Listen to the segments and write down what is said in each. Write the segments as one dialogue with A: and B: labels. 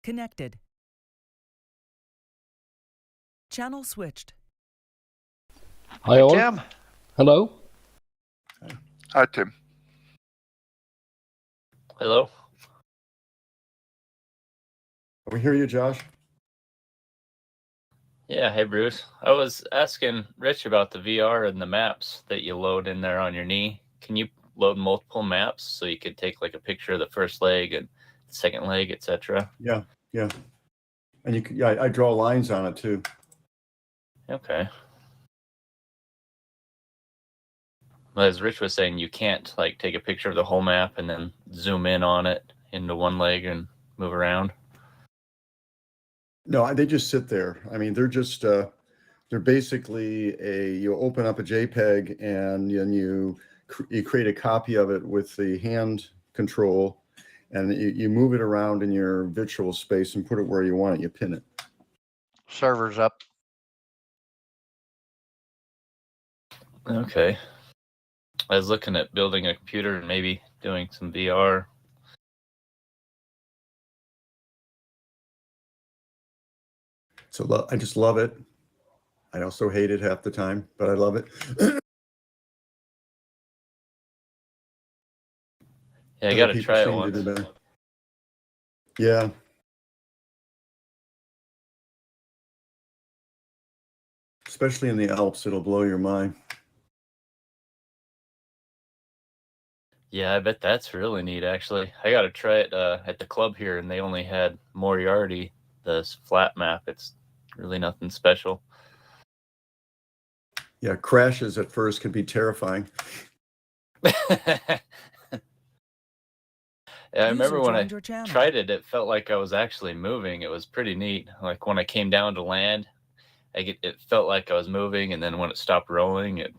A: Connected. Channel switched.
B: Hi all.
C: Tim.
B: Hello.
D: Hi, Tim.
E: Hello.
C: We hear you, Josh.
E: Yeah, hey Bruce. I was asking Rich about the VR and the maps that you load in there on your knee. Can you load multiple maps so you could take like a picture of the first leg and the second leg, etc.?
C: Yeah. And you can, I draw lines on it too.
E: Okay. Well, as Rich was saying, you can't like take a picture of the whole map and then zoom in on it into one leg and move around.
C: No, they just sit there. I mean, they're just they're basically you open up a JPEG and then you create a copy of it with the hand control, and you move it around in your virtual space and put it where you want it. You pin it.
F: Server's up.
E: Okay. I was looking at building a computer and maybe doing some VR.
C: So I just love it. I also hate it half the time, but I love it.
E: Yeah, I got to try it once.
C: Yeah. Especially in the Alps, it'll blow your mind.
E: Yeah, I bet that's really neat, actually. I got to try it at the club here, and they only had Moriarty, this flat map. It's really nothing special.
C: Yeah, crashes at first can be terrifying.
E: Yeah, I remember when I tried it, it felt like I was actually moving. It was pretty neat. Like when I came down to land, it felt like I was moving, and then when it stopped rolling, it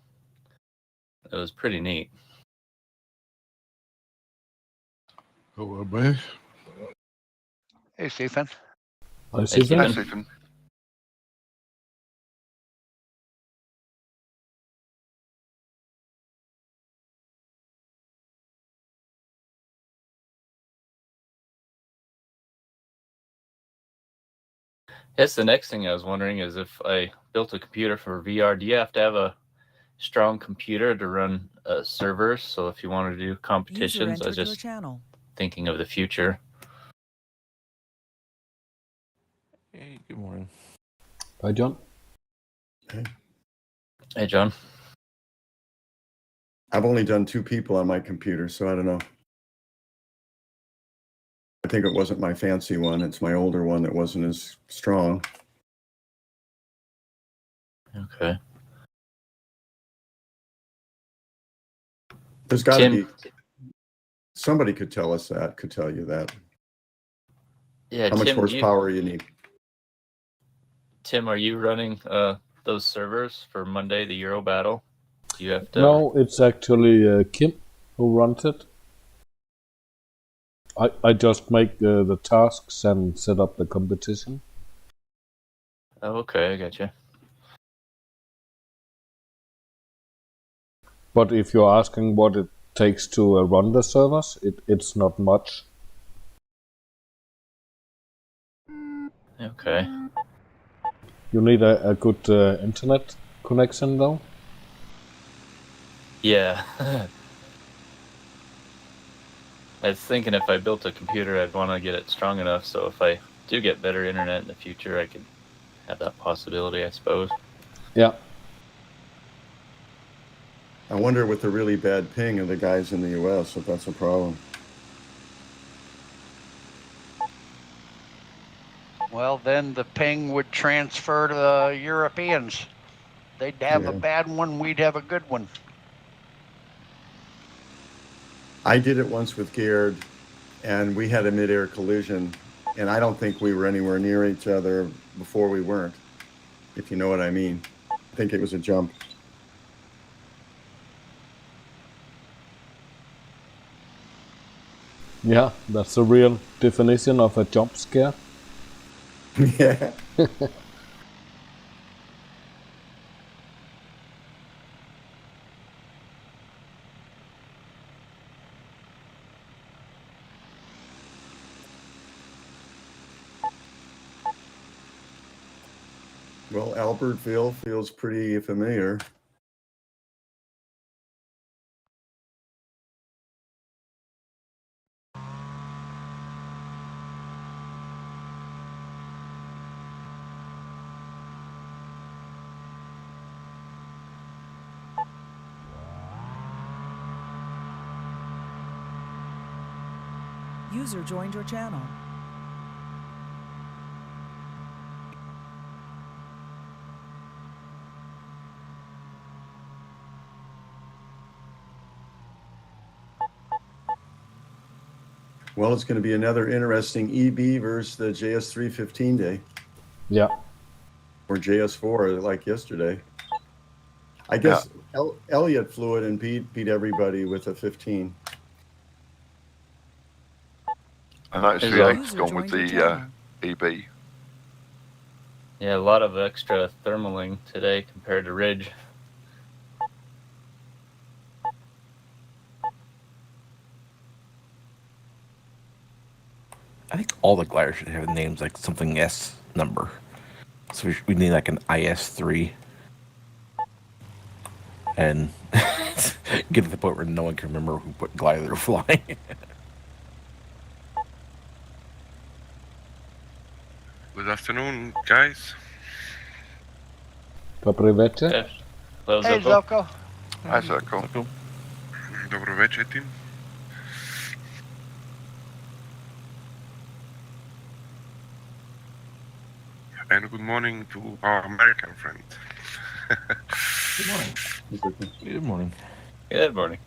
E: was pretty neat.
D: Hello, man.
F: Hey, Stephen.
B: Hi, Stephen.
D: Hi, Stephen.
E: That's the next thing I was wondering is if I built a computer for VR, do you have to have a strong computer to run servers? So if you wanted to do competitions, I was just thinking of the future.
G: Hey, good morning.
B: Hi, John.
E: Hey, John.
C: I've only done 2 people on my computer, so I don't know. I think it wasn't my fancy one. It's my older one that wasn't as strong.
E: Okay.
C: There's got to be somebody could tell us that, could tell you that.
E: Yeah,
C: how much horsepower you need.
E: Tim, are you running those servers for Monday, the Euro battle? Do you have to?
B: No, it's actually Kim who runs it. I just make the tasks and set up the competition.
E: Oh, okay, I gotcha.
B: But if you're asking what it takes to run the servers, it's not much.
E: Okay.
B: You need a good internet connection, though.
E: Yeah. I was thinking if I built a computer, I'd want to get it strong enough so if I do get better internet in the future, I could have that possibility, I suppose.
B: Yeah.
C: I wonder with the really bad ping of the guys in the US if that's a problem.
F: Well, then the ping would transfer to the Europeans. They'd have a bad one, we'd have a good one.
C: I did it once with Gerd, and we had a mid-air collision, and I don't think we were anywhere near each other before we weren't, if you know what I mean. I think it was a jump.
B: Yeah, that's the real definition of a jump scare.
C: Yeah. Well, Albertville feels pretty familiar.
A: User joined your channel.
C: Well, it's going to be another interesting EB versus the JS315 day,
B: Yeah.
C: or JS4 like yesterday. I guess Elliott flew it and beat everybody with a 15.
D: I noticed
E: Is
D: the
E: that-
D: eight's gone with
A: User joined your
D: the
A: channel.
D: EB.
E: Yeah, a lot of extra thermaling today compared to Ridge.
G: I think all the gliders should have names like something S number. So we need like an IS3. And get to the point where no one can remember what glider they're flying.
H: Good afternoon, guys.
B: Dobry wieczór.
E: Yeah. Hello,
F: Hey,
E: Zoko.
F: Zoko.
D: Hi, Circle.
G: Cool.
H: Dobro večer, team. And good morning to our American friend.
G: Good morning. Good morning.
E: Good morning.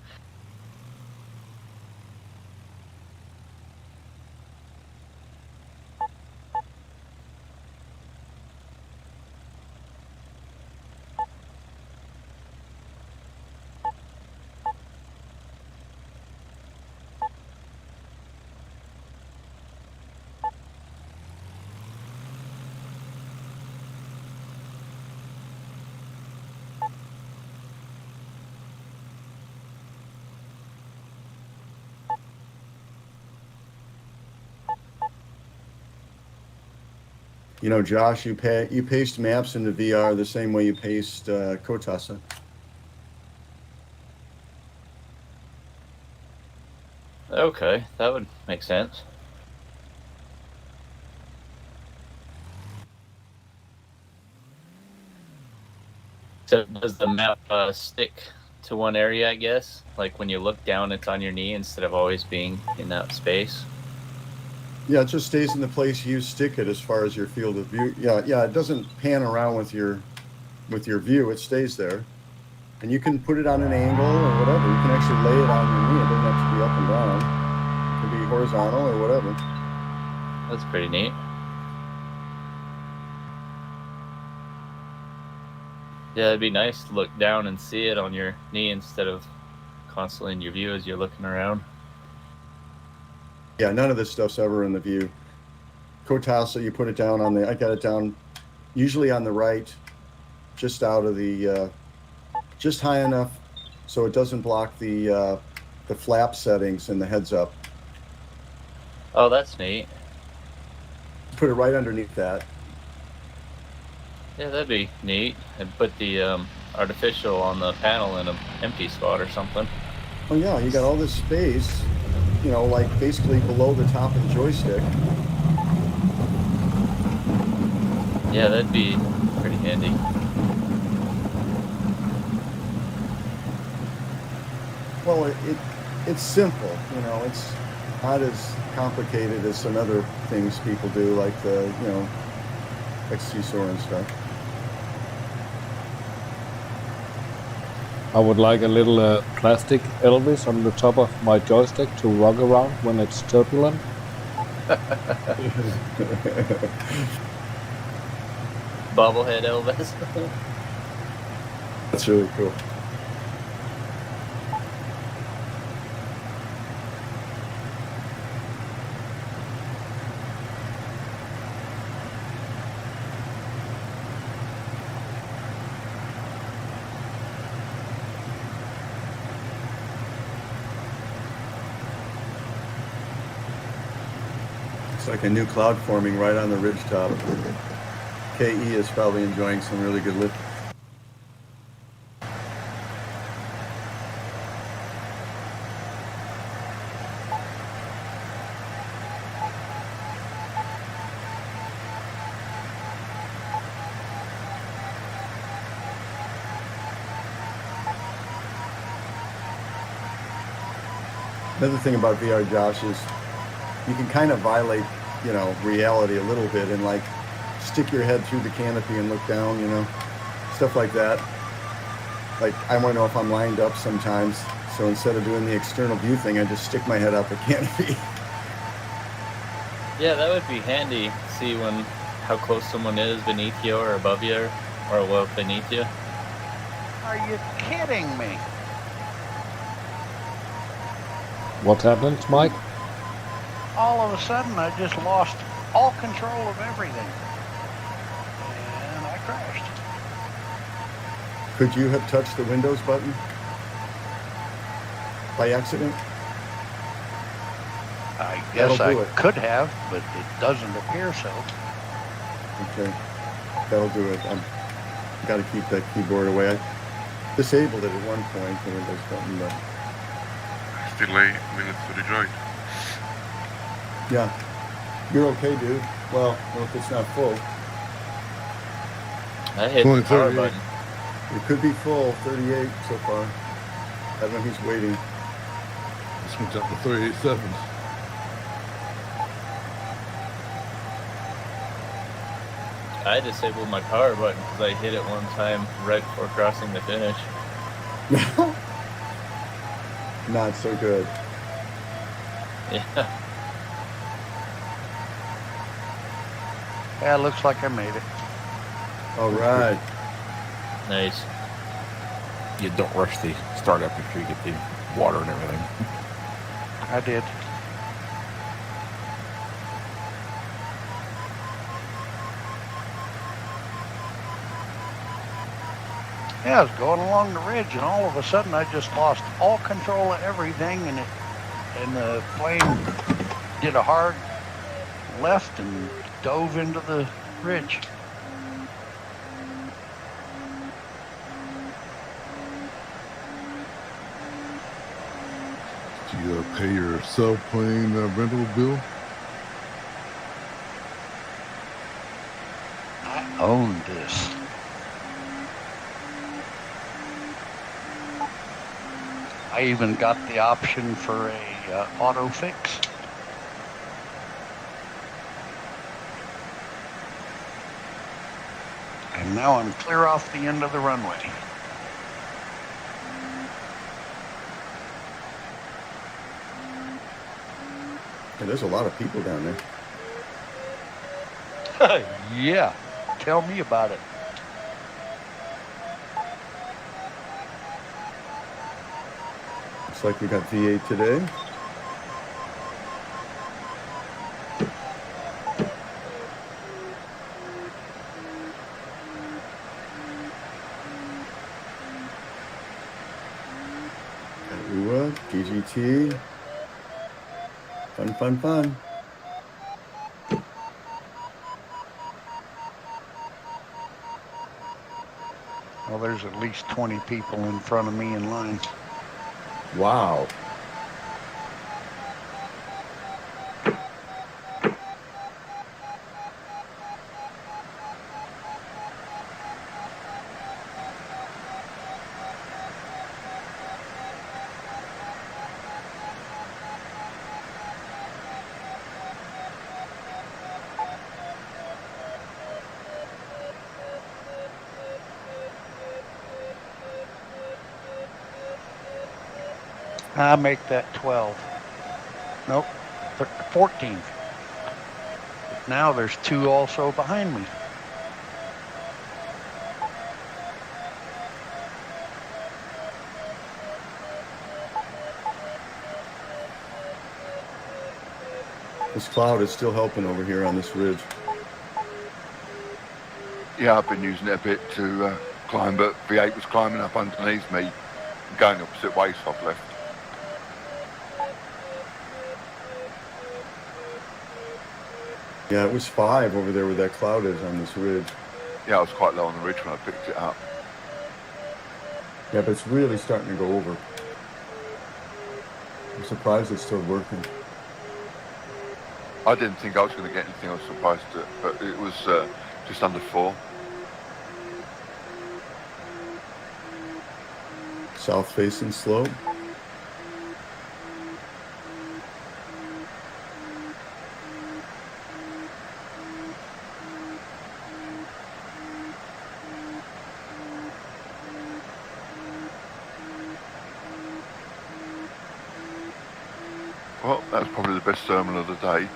C: You know, Josh, you paste maps into VR the same way you paste Kotasa.
E: Okay, that would make sense. So does the map stick to one area, I guess? Like when you look down, it's on your knee instead of always being in that space?
C: Yeah, it just stays in the place you stick it as far as your field of view. Yeah, it doesn't pan around with your view. It stays there. And you can put it on an angle or whatever. You can actually lay it on your knee. It doesn't have to be up and down. It can be horizontal or whatever.
E: That's pretty neat. Yeah, it'd be nice to look down and see it on your knee instead of constantly in your view as you're looking around.
C: Yeah, none of this stuff's ever in the view. Kotasa, you put it down on I got it down usually on the right, just out of the, just high enough so it doesn't block the flap settings and the heads up.
E: Oh, that's neat.
C: Put it right underneath that.
E: Yeah, that'd be neat. And put the artificial on the panel in an empty spot or something.
C: Oh yeah, you got all this space, you know, like basically below the top of the joystick.
E: Yeah, that'd be pretty handy.
C: Well, it's simple, you know, it's not as complicated as some other things people do, like the, you know, XT-SOAR and stuff.
B: I would like a little plastic Elvis on the top of my joystick to rock around when it's turbulent.
E: Bobblehead Elvis.
C: That's really cool. It's like a new cloud forming right on the ridge top. KE is probably enjoying some really good lift. Another thing about VR, Josh, is you can kind of violate, you know, reality a little bit and like stick your head through the canopy and look down, you know, stuff like that. Like I want to know if I'm lined up sometimes. So instead of doing the external view thing, I just stick my head out the canopy.
E: Yeah, that would be handy. See how close someone is beneath you or above you or well beneath you.
F: Are you kidding me?
B: What happened, Mike?
F: All of a sudden, I just lost all control of everything. And I crashed.
C: Could you have touched the Windows button by accident?
F: I guess
C: That'll do
F: I
C: it.
F: could have, but it doesn't appear so.
C: Okay, that'll do it. I've got to keep that keyboard away. I disabled it at one point, the Windows button, but
H: Still 8 minutes to the joint.
C: yeah, you're okay, dude. Well, if it's not full.
E: I hit the power
I: 38.
E: button.
C: It could be full, 38 so far. I don't know who's waiting.
I: This one's up to 38.7.
E: I disabled my power button because I hit it one time right before crossing the finish.
C: Not so good.
E: Yeah.
F: Yeah, looks like I made it.
C: All right.
E: Nice.
G: You don't rush the startup after you get the water and everything.
F: I did. Yeah, I was going along the ridge, and all of a sudden, I just lost all control of everything, and the plane did a hard left and dove into the ridge.
I: Did you pay your subplane rental bill?
F: I own this. I even got the option for a auto fix. And now I'm clear off the end of the runway.
C: Yeah, there's a lot of people down there.
F: Yeah, tell me about it.
C: Looks like we got V8 today. UA, DGT. Fun, fun, fun.
F: Well, there's at least 20 people in front of me in line.
C: Wow.
F: I make that 12. Nope, 14. Now there's 2 also behind me.
C: This cloud is still helping over here on this ridge.
D: Yeah, I've been using it a bit to climb, but V8 was climbing up underneath me, going opposite way, so I've left.
C: Yeah, it was 5 over there where that cloud is on this ridge.
D: Yeah, I was quite low on the ridge when I picked it up.
C: Yeah, but it's really starting to go over. I'm surprised it's still working.
D: I didn't think I was going to get anything. I was surprised, but it was just under 4.
C: South facing slope.
D: Well, that's probably the best sermon of the day.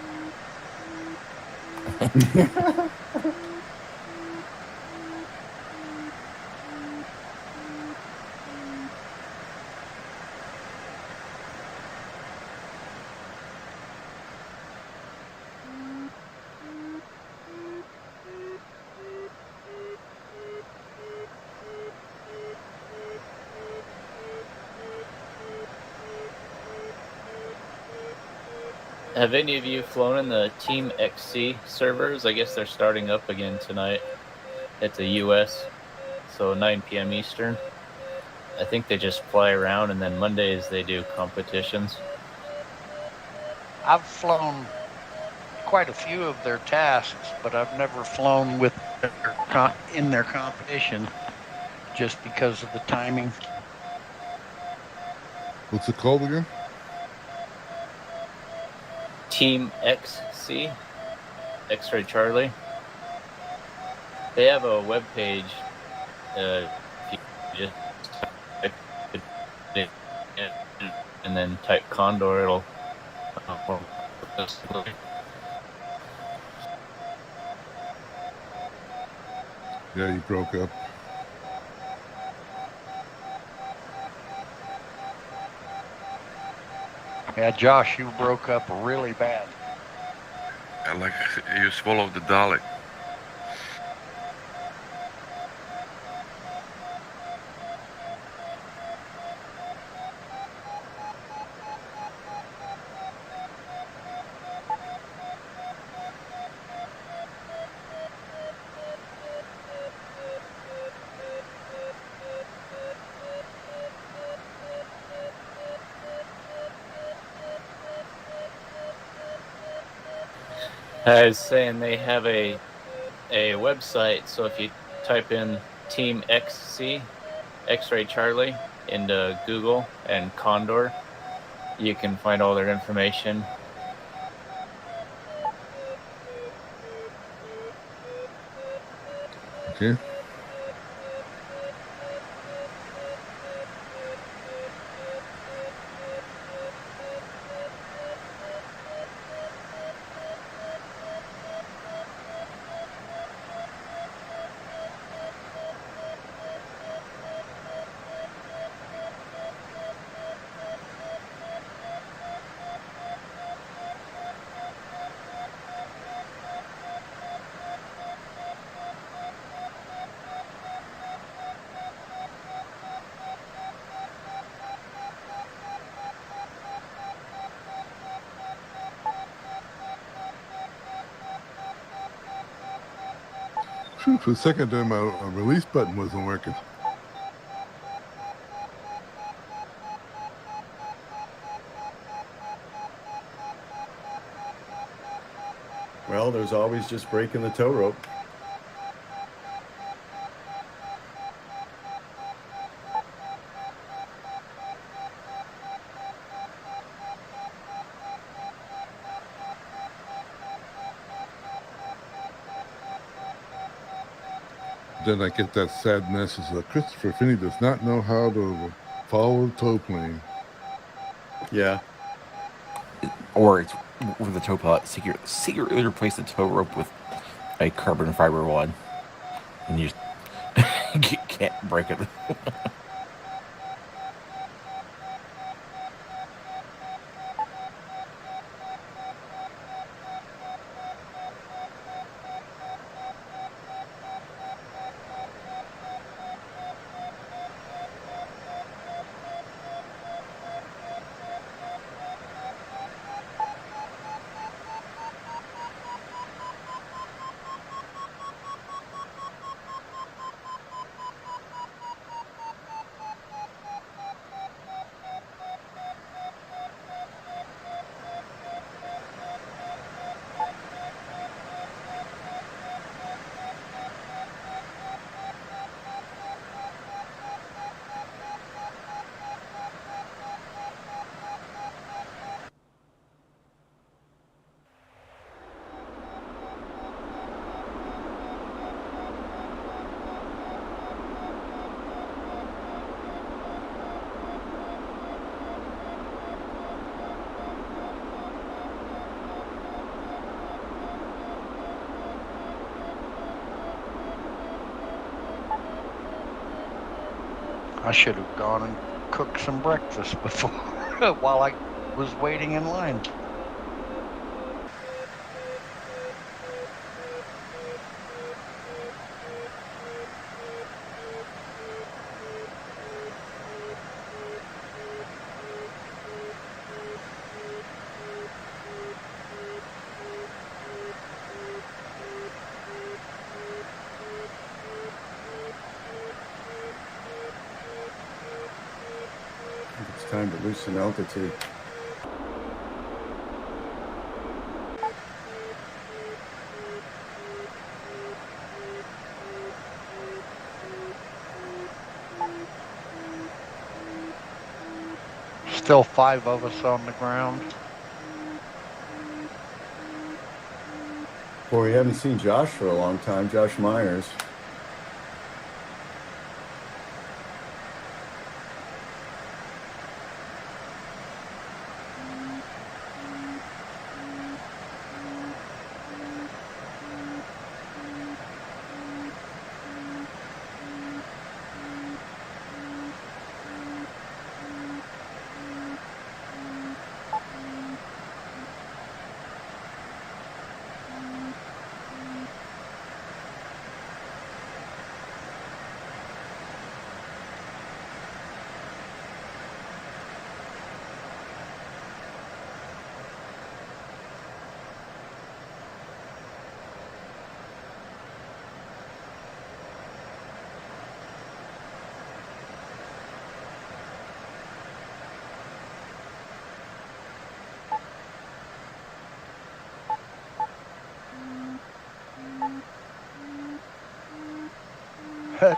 E: Have any of you flown in the Team XC servers? I guess they're starting up again tonight at the US, so 9 p.m. Eastern. I think they just fly around, and then Mondays they do competitions.
F: I've flown quite a few of their tasks, but I've never flown with in their competition just because of the timing.
I: What's it called again?
E: Team XC, X-Ray Charlie. They have a web page. If you just type it in and then type Condor, it'll.
I: Yeah, you broke up.
F: Yeah, Josh, you broke up really bad.
H: Like you swallowed the Dalek.
E: I was saying they have a website, so if you type in Team XC, X-Ray Charlie, into Google and Condor, you can find all their information.
I: Okay. Phew, for a second there, my release button wasn't working.
C: Well, there's always just breaking the tow rope.
I: Then I get that sad message that Christopher Finney does not know how to follow the tow plane.
C: Yeah.
G: Or it's with the tow pilot secretly replace the tow rope with a carbon fiber one, and you just can't break it.
F: I should have gone and cooked some breakfast before while I was waiting in line.
C: It's time to loosen altitude.
F: Still 5 of us on the ground.
C: Boy, we haven't seen Josh for a long time, Josh Myers.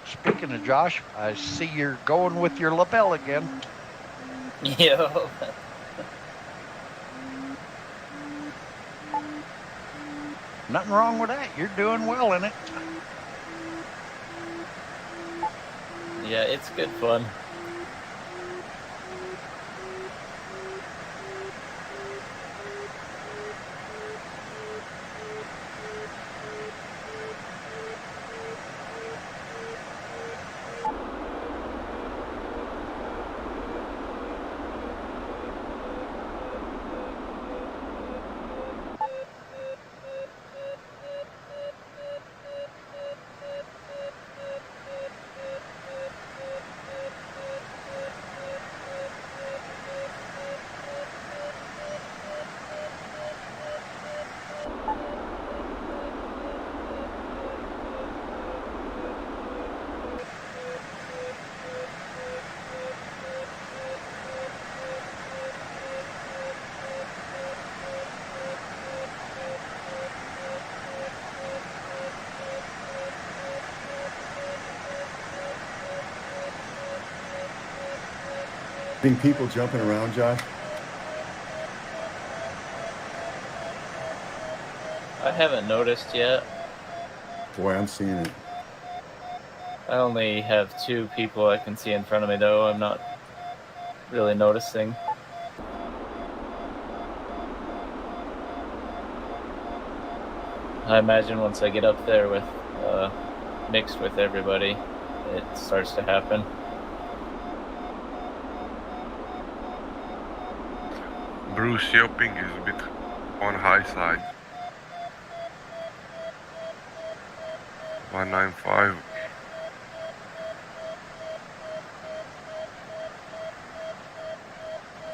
F: Speaking of Josh, I see you're going with your lapel again.
E: Yeah.
F: Nothing wrong with that. You're doing well in it.
E: Yeah, it's good fun.
C: Seeing people jumping around, Josh?
E: I haven't noticed yet.
C: Boy, I'm seeing it.
E: I only have 2 people I can see in front of me, though. I'm not really noticing. I imagine once I get up there with mixed with everybody, it starts to happen.
H: Bruce, your ping is a bit on high side. 195.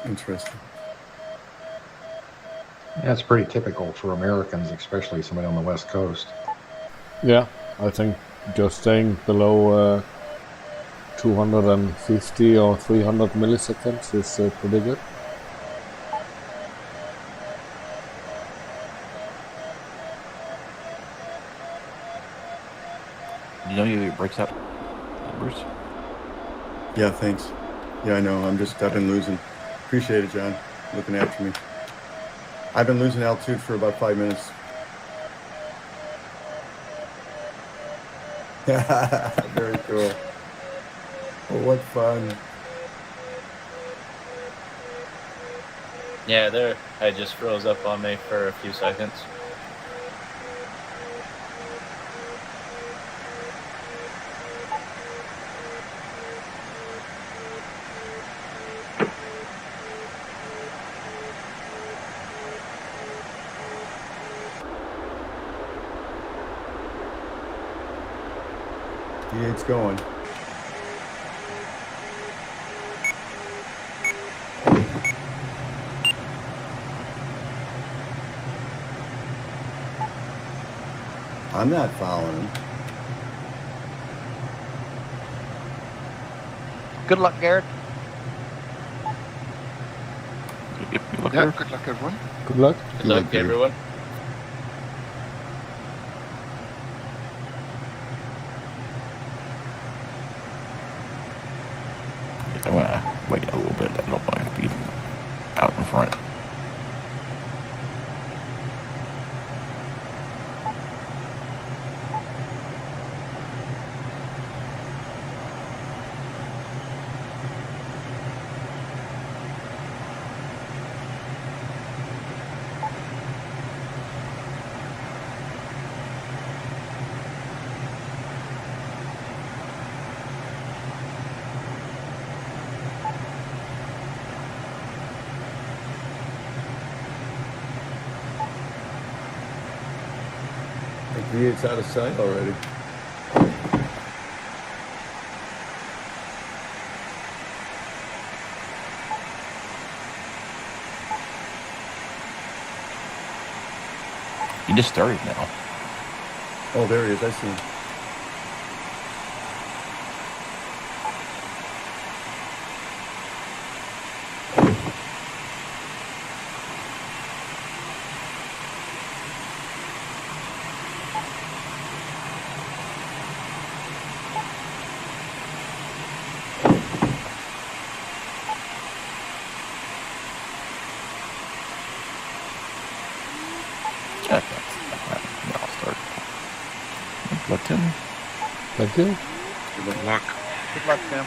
C: Interesting.
J: That's pretty typical for Americans, especially somebody on the West Coast.
B: Yeah, I think just staying below 250 or 300 milliseconds is pretty good.
G: You know your brakes up, Bruce?
C: Yeah, thanks. Yeah, I know. I've been losing. Appreciate it, John. Looking after me. I've been losing altitude for about 5 minutes. Very cool. Oh, what fun.
E: Yeah, there. I just froze up on me for a few seconds.
C: V8's going. I'm not following him.
F: Good luck, Garrett.
G: Good luck,
D: Yeah,
G: Garrett.
D: good luck, everyone.
B: Good luck.
E: Good luck,
C: luck, Dave.
E: everyone.
G: I'm gonna wait a little bit. I don't want to be out in front.
C: I think V8's out of sight already.
G: He just started now.
C: Oh, there he is. I see him.
G: Okay. I'll start. Good luck, Tim.
B: Thank you.
H: Good luck.
F: Good luck, Tim.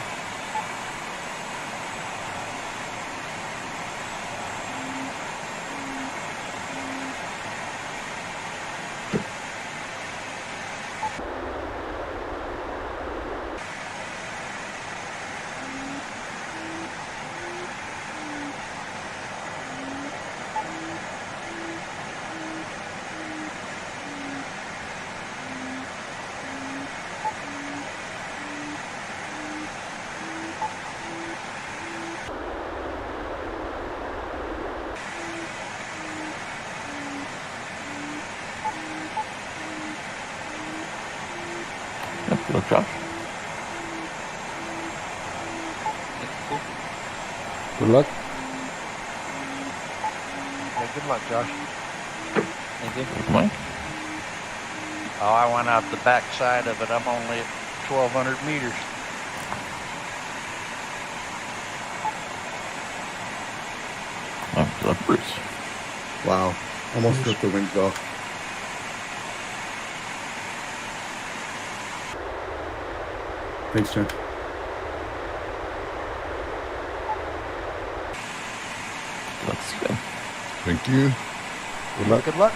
G: Yep, good luck, Josh.
B: Good luck.
F: Yeah, good luck, Josh.
E: Thank you.
G: Good luck, Mike.
F: Oh, I went out the back side of it. I'm only at 1,200 meters.
G: Oh, good luck, Bruce.
C: Wow. Almost ripped the wings off. Thanks, John.
G: Good luck, Steven.
I: Thank you.
B: Good luck.
F: Good luck.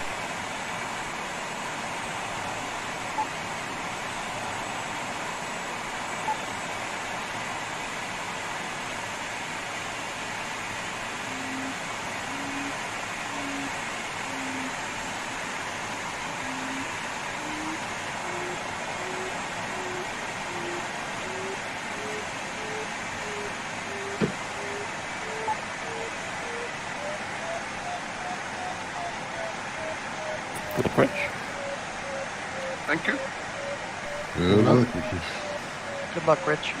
G: Good luck, Rich.
D: Thank you.
I: Good luck, Richard.
F: Good luck, Rich.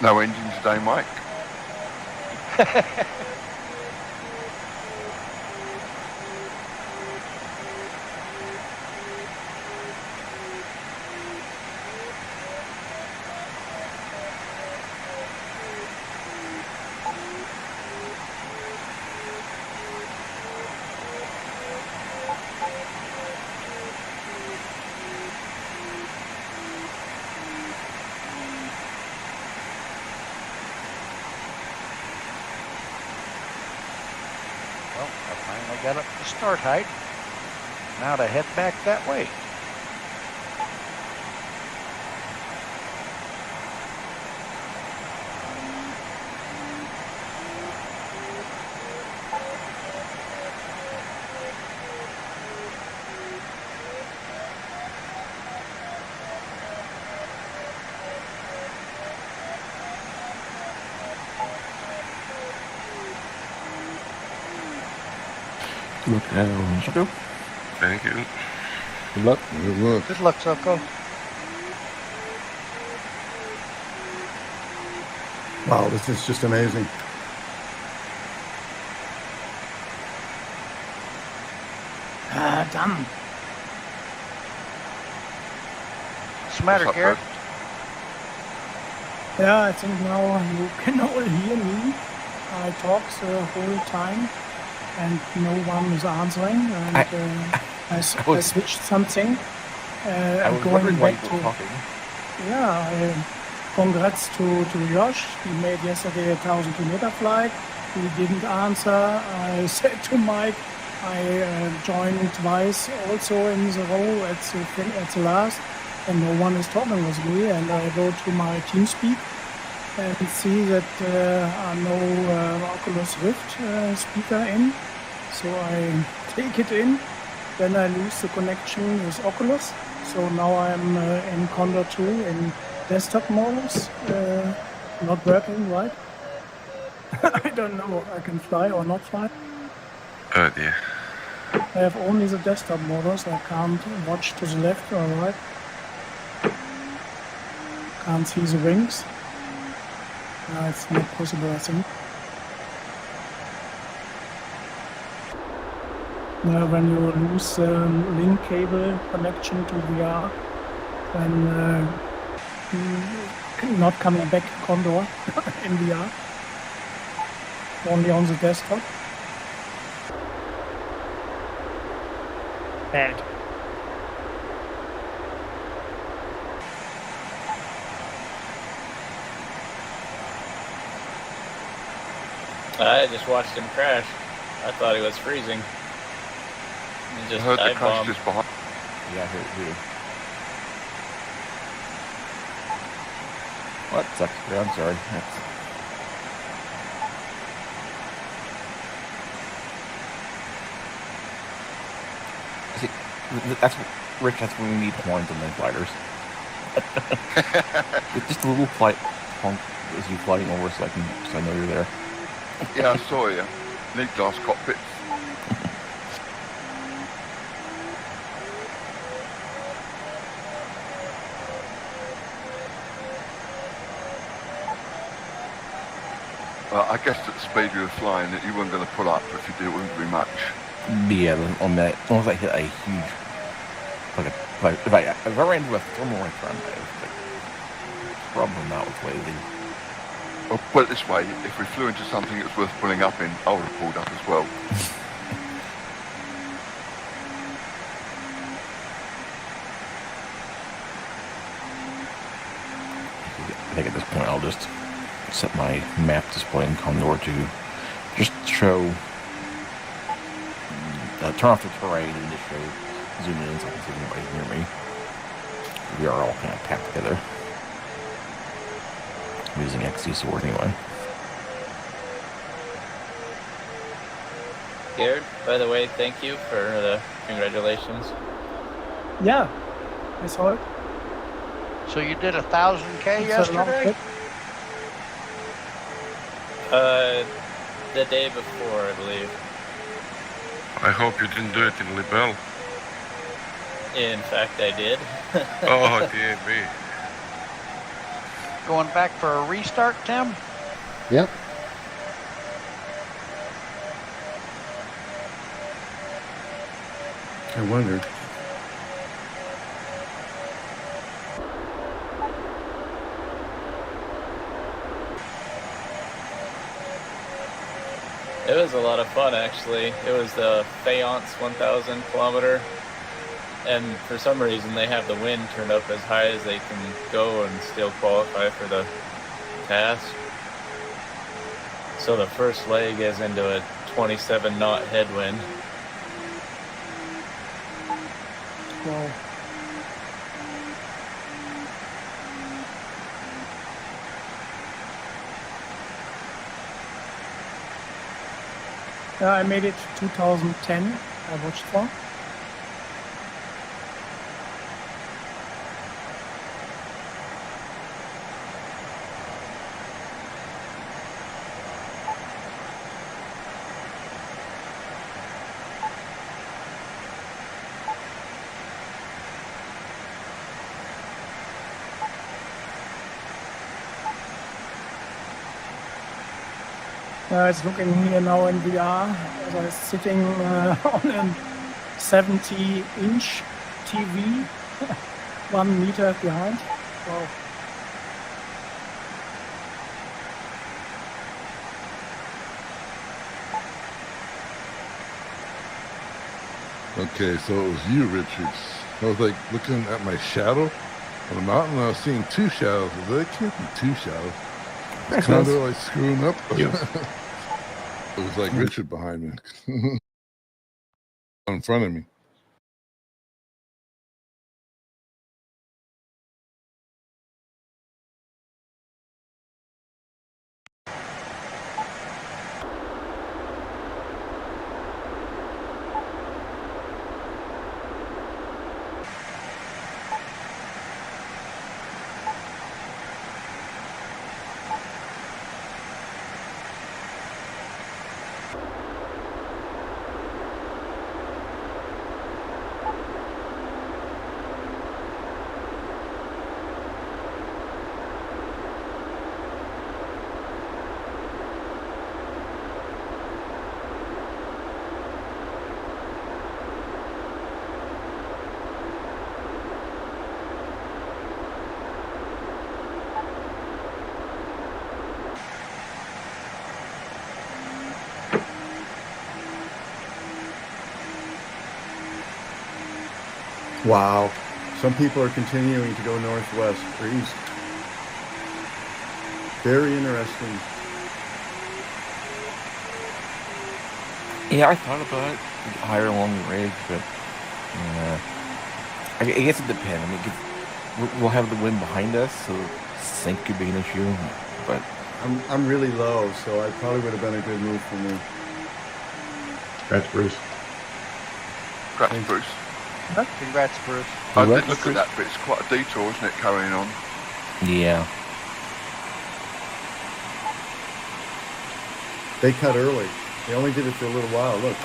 D: No engine today, Mike.
F: Well, I finally got up to start height. Now to head back that way.
G: Look, Soko.
H: Thank you.
B: Good luck.
I: Good luck.
F: Good luck, Soko.
C: Wow, this is just amazing.
K: Done.
F: What's the matter,
D: What's up,
F: Garrett?
D: bud?
K: Yeah, I think now you can all hear me. I talk the whole time and no one is answering. And I switched something.
G: I was
K: going
G: wondering why
K: back
G: you were talking.
K: Yeah, congrats to Josh. He made yesterday a 1,000-kilometer flight. He didn't answer. I said to Mike, I joined twice also in the row at the last, and no one is talking with me. And I go to my TeamSpeak and see that there are no Oculus Rift speaker in. So I take it in. Then I lose the connection with Oculus. So now I'm in Condor2 in desktop modus. Not working, right? I don't know. I can fly or not fly.
H: Oh dear.
K: I have only the desktop modus. I can't watch to the left or right. Can't see the wings. It's not possible, I think. When you lose the link cable connection to VR, then not coming back Condor in VR, only on the desktop. Bad.
E: I just watched him crash. I thought he was freezing. He
D: I
E: just
D: heard the
E: dive
D: crash
E: bombed.
D: just behind.
G: Yeah, I heard it too. What? Sucks. Yeah, I'm sorry. That's Rich. That's when we need horns on the gliders. Just a little flight honk as you flying over, so I know you're there.
D: Yeah, I saw you. Need glass cockpits. Well, I guess at the speed you were flying, that you weren't going to pull up. If you did, it wouldn't be much.
G: Yeah, on that, unless I hit a huge, if I ran into a thermal run, probably not with lazy.
D: Well, put it this way: if we flew into something that was worth pulling up in, I would have pulled up as well.
G: I think at this point I'll just set my map display in Condor to just show, turn off the terrain and just show, zoom in so I can see if anybody's near me. We are all kind of packed together. I'm using XC sword anyway.
E: Garrett, by the way, thank you for the congratulations.
K: Yeah, I saw it.
F: So you did 1,000K
K: It's a long
F: yesterday?
K: trip.
E: The day before, I believe.
H: I hope you didn't do it in Libel.
E: In fact, I did.
H: Oh dear me.
F: Going back for a restart, Tim?
B: Yep.
C: I wondered.
E: It was a lot of fun, actually. It was the Fayence 1,000 kilometer, and for some reason they have the wind turned up as high as they can go and still qualify for the task. So the first leg is into a 27 knot headwind.
K: Wow. Yeah, I made it 2010. I watched for. It's looking here now in VR as I'm sitting on a 70-inch TV, 1 meter behind. Wow.
I: Okay, so it was you, Richards. I was like looking at my shadow on the mountain, and I was seeing 2 shadows. I was like, there can't be 2 shadows. It's kind of like screwing up. It was like Richard behind me, in front of me.
C: Wow. Some people are continuing to go northwest or east. Very interesting.
G: Yeah, I thought about it higher along the ridge, but I guess it depends. I mean, we'll have the wind behind us, so sync could be an issue. But
C: I'm really low, so I probably would have been a good move for me.
J: Congrats, Bruce.
D: Congrats, Bruce.
F: Congrats, Bruce.
D: I did look at that, but it's quite a detour, isn't it, carrying on?
G: yeah,
C: They cut early. They only did it for a little while. Look.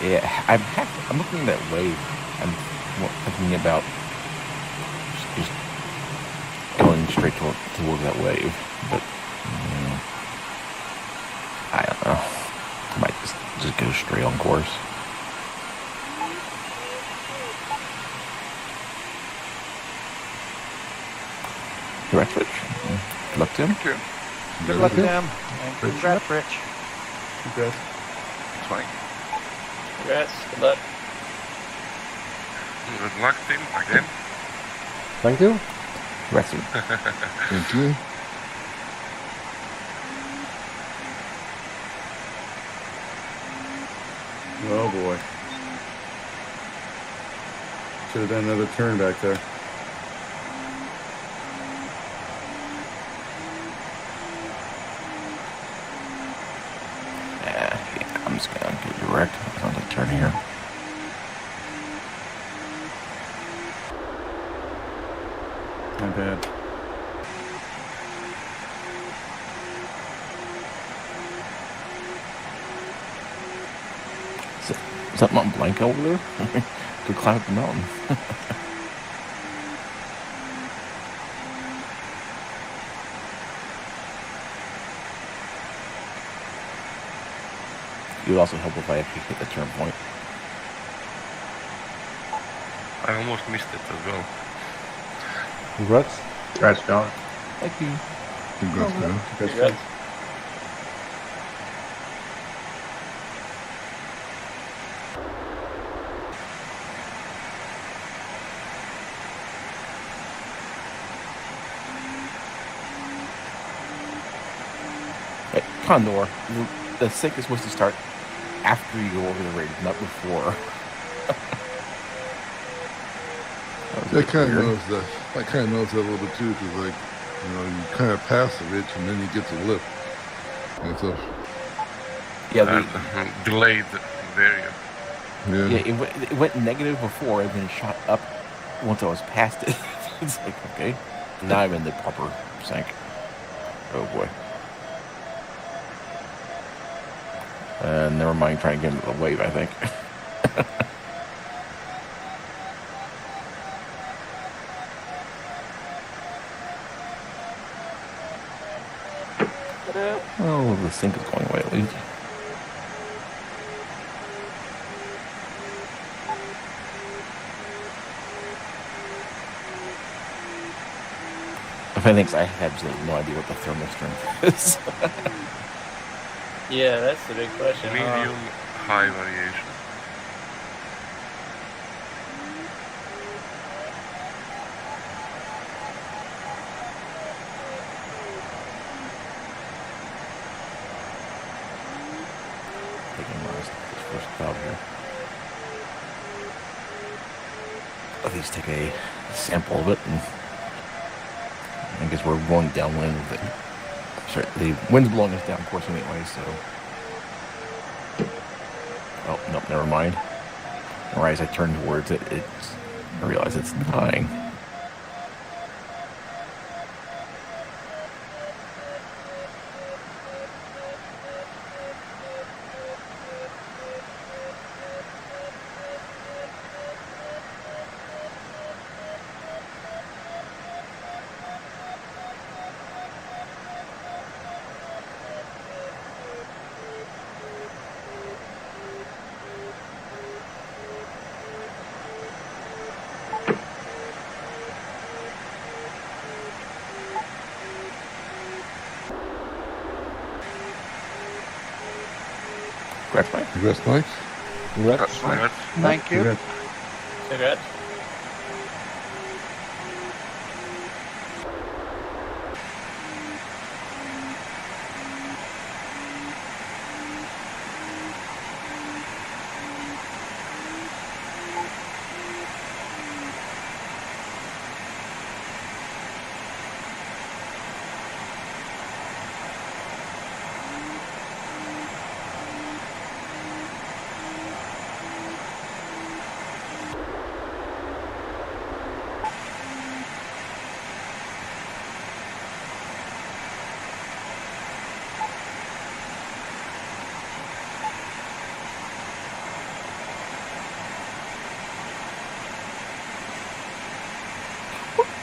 G: yeah. I'm looking at that wave. I'm thinking about just going straight toward that wave, but I don't know. I might just go straight on course. Congrats, Rich. Good luck, Tim.
D: Thank you.
F: Good luck, Tim. And congrats, Rich.
C: Congrats.
D: Thanks, mate.
E: Congrats. Good luck.
H: Good luck, Tim, again.
B: Thank you.
G: Congrats, Tim.
I: Thank you.
C: Oh boy. Should have done another turn back there.
G: Yeah, I'm just gonna go direct on the turn here.
C: My bad.
G: Is that Mount Blanc over there? Go climb up the mountain. It would also help if I actually hit the turn point.
H: I almost missed it as well.
B: Congrats.
J: Congrats, John.
G: Thank you.
I: Congrats, man.
E: Congrats.
G: Hey, Condor, the sync is supposed to start after you go over the ridge, not before.
I: That kind of knows that. I kind of knows that a little bit too, because like, you know, you kind of pass the ridge and then you get to the lift. And so,
G: Yeah,
H: Delayed very.
G: yeah, it went negative before and then shot up once I was past it. It's like, okay, now I'm in the proper sync. Oh boy. Never mind trying to get into the wave, I think. Oh, the sink is going away at least. If I think I have absolutely no idea what the thermal strength is.
E: Yeah, that's the big question.
H: Medium, high variation.
G: Taking this first cloud here. At least take a sample of it, and I guess we're going downwind with it. Sorry, the wind's blowing us down course anyway, so. Oh, nope, never mind. Or as I turn towards it, I realize it's dying. Congrats, Mike.
I: Congrats, Mike.
B: Congrats.
H: Congrats.
F: Thank you.
C: Congrats.
E: Congrats.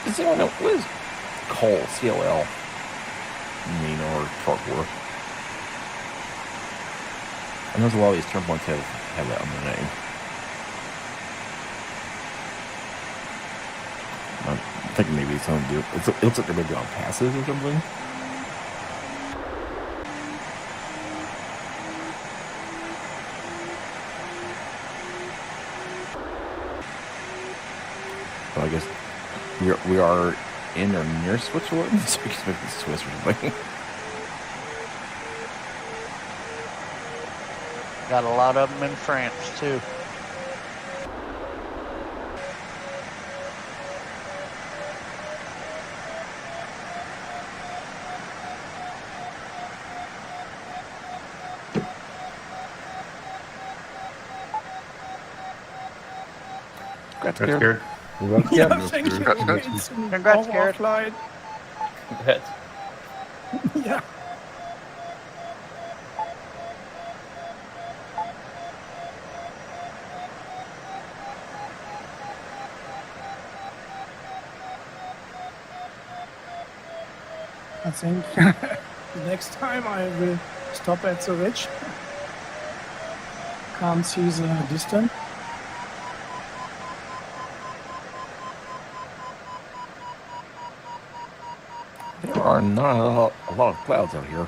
G: Does anyone know what is call CLL mean or short for? I know a lot of these term points have that on their name. I'm thinking maybe it's something to do. It looks like they're maybe on passes or something. So I guess we are in or near Switzerland, so we expect it's Swiss or something.
F: Got a lot of them in France too.
G: Congrats,
C: That's
G: Garrett.
C: Garrett.
B: Congrats.
K: Yeah,
B: Yeah.
K: thank you.
H: Congrats.
K: It's an
F: Congrats,
K: hour
F: Garrett.
K: flight.
E: Congrats.
K: Yeah. I think the next time I will stop at the ridge. Can't see the distance.
G: There are not a lot of clouds out here.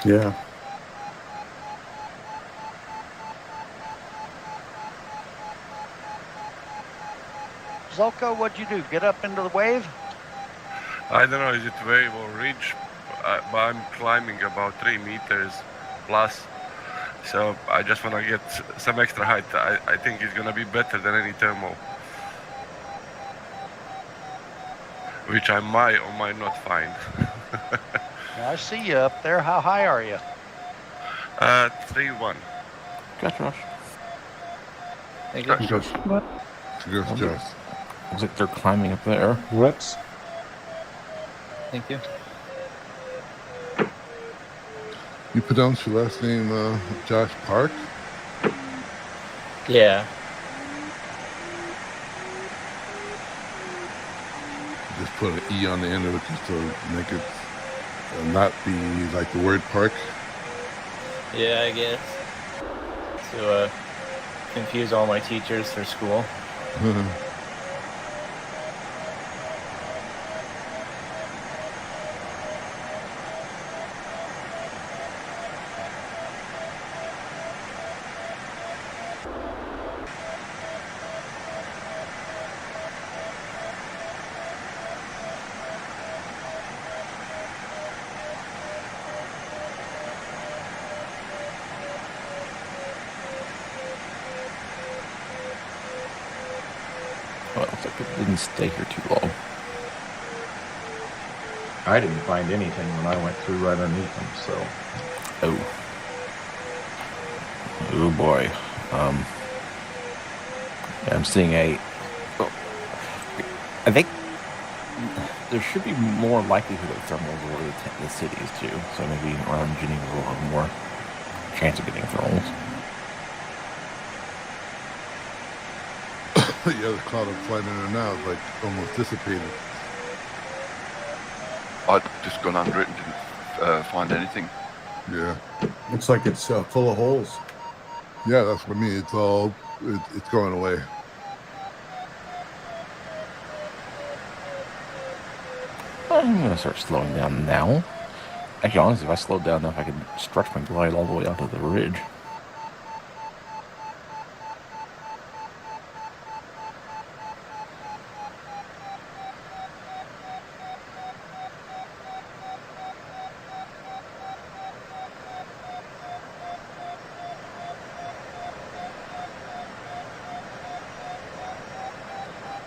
C: Yeah.
F: Zolko, what'd you do? Get up into the wave?
H: I don't know, is it wave or ridge? But I'm climbing about 3 meters plus. So I just want to get some extra height. I think it's going to be better than any thermal. Which I might or might not find.
F: I see you up there. How high are you?
H: 3-1.
G: Congrats, Josh.
E: Thank you.
C: Congrats.
I: Congrats, Josh.
G: Looks like they're climbing up there.
B: Congrats.
E: Thank you.
I: You pronounce your last name Josh Park?
E: Yeah.
I: Just put an E on the end of it just to make it not be like the word park.
E: Yeah, I guess. To confuse all my teachers for school.
G: Well, it looks like it didn't stay here too long.
J: I didn't find anything when I went through right underneath them, so.
G: Oh boy. I'm seeing I think there should be more likelihood of thermals over the cities too. So maybe around Geneva we'll have more chance of getting thermals.
I: Yeah, the cloud I'm flying in and out, like almost dissipated.
D: I'd just gone under it and didn't find anything.
I: Yeah.
C: Looks like it's full of holes.
I: Yeah, that's what I mean. It's all, it's going away.
G: I'm going to start slowing down now. Actually, honestly, if I slowed down enough, I could stretch my glide all the way out to the ridge.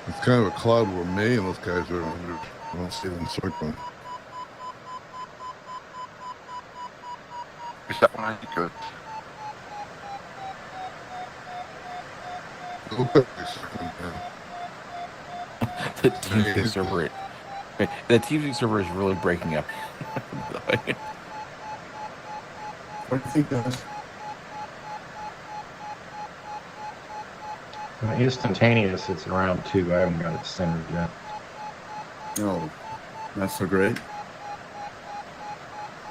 I: It's kind of a cloud where May and those guys are under. I don't see them circling.
D: Is that one any good?
G: The TeamSpeak server, the TeamSpeak server is really breaking up.
C: What do you think, Dennis?
J: Instantaneous, it's around 2. I haven't got it centered yet.
C: No, not so great.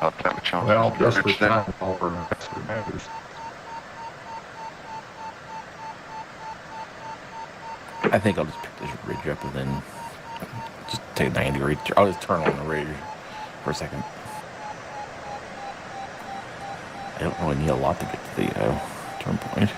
D: I'll have a chance.
J: Well, just for time, all for matters.
G: I think I'll just pick this ridge up and then just take a 90-degree. I'll just turn on the ridge for a second. I don't really need a lot to get to the turn point.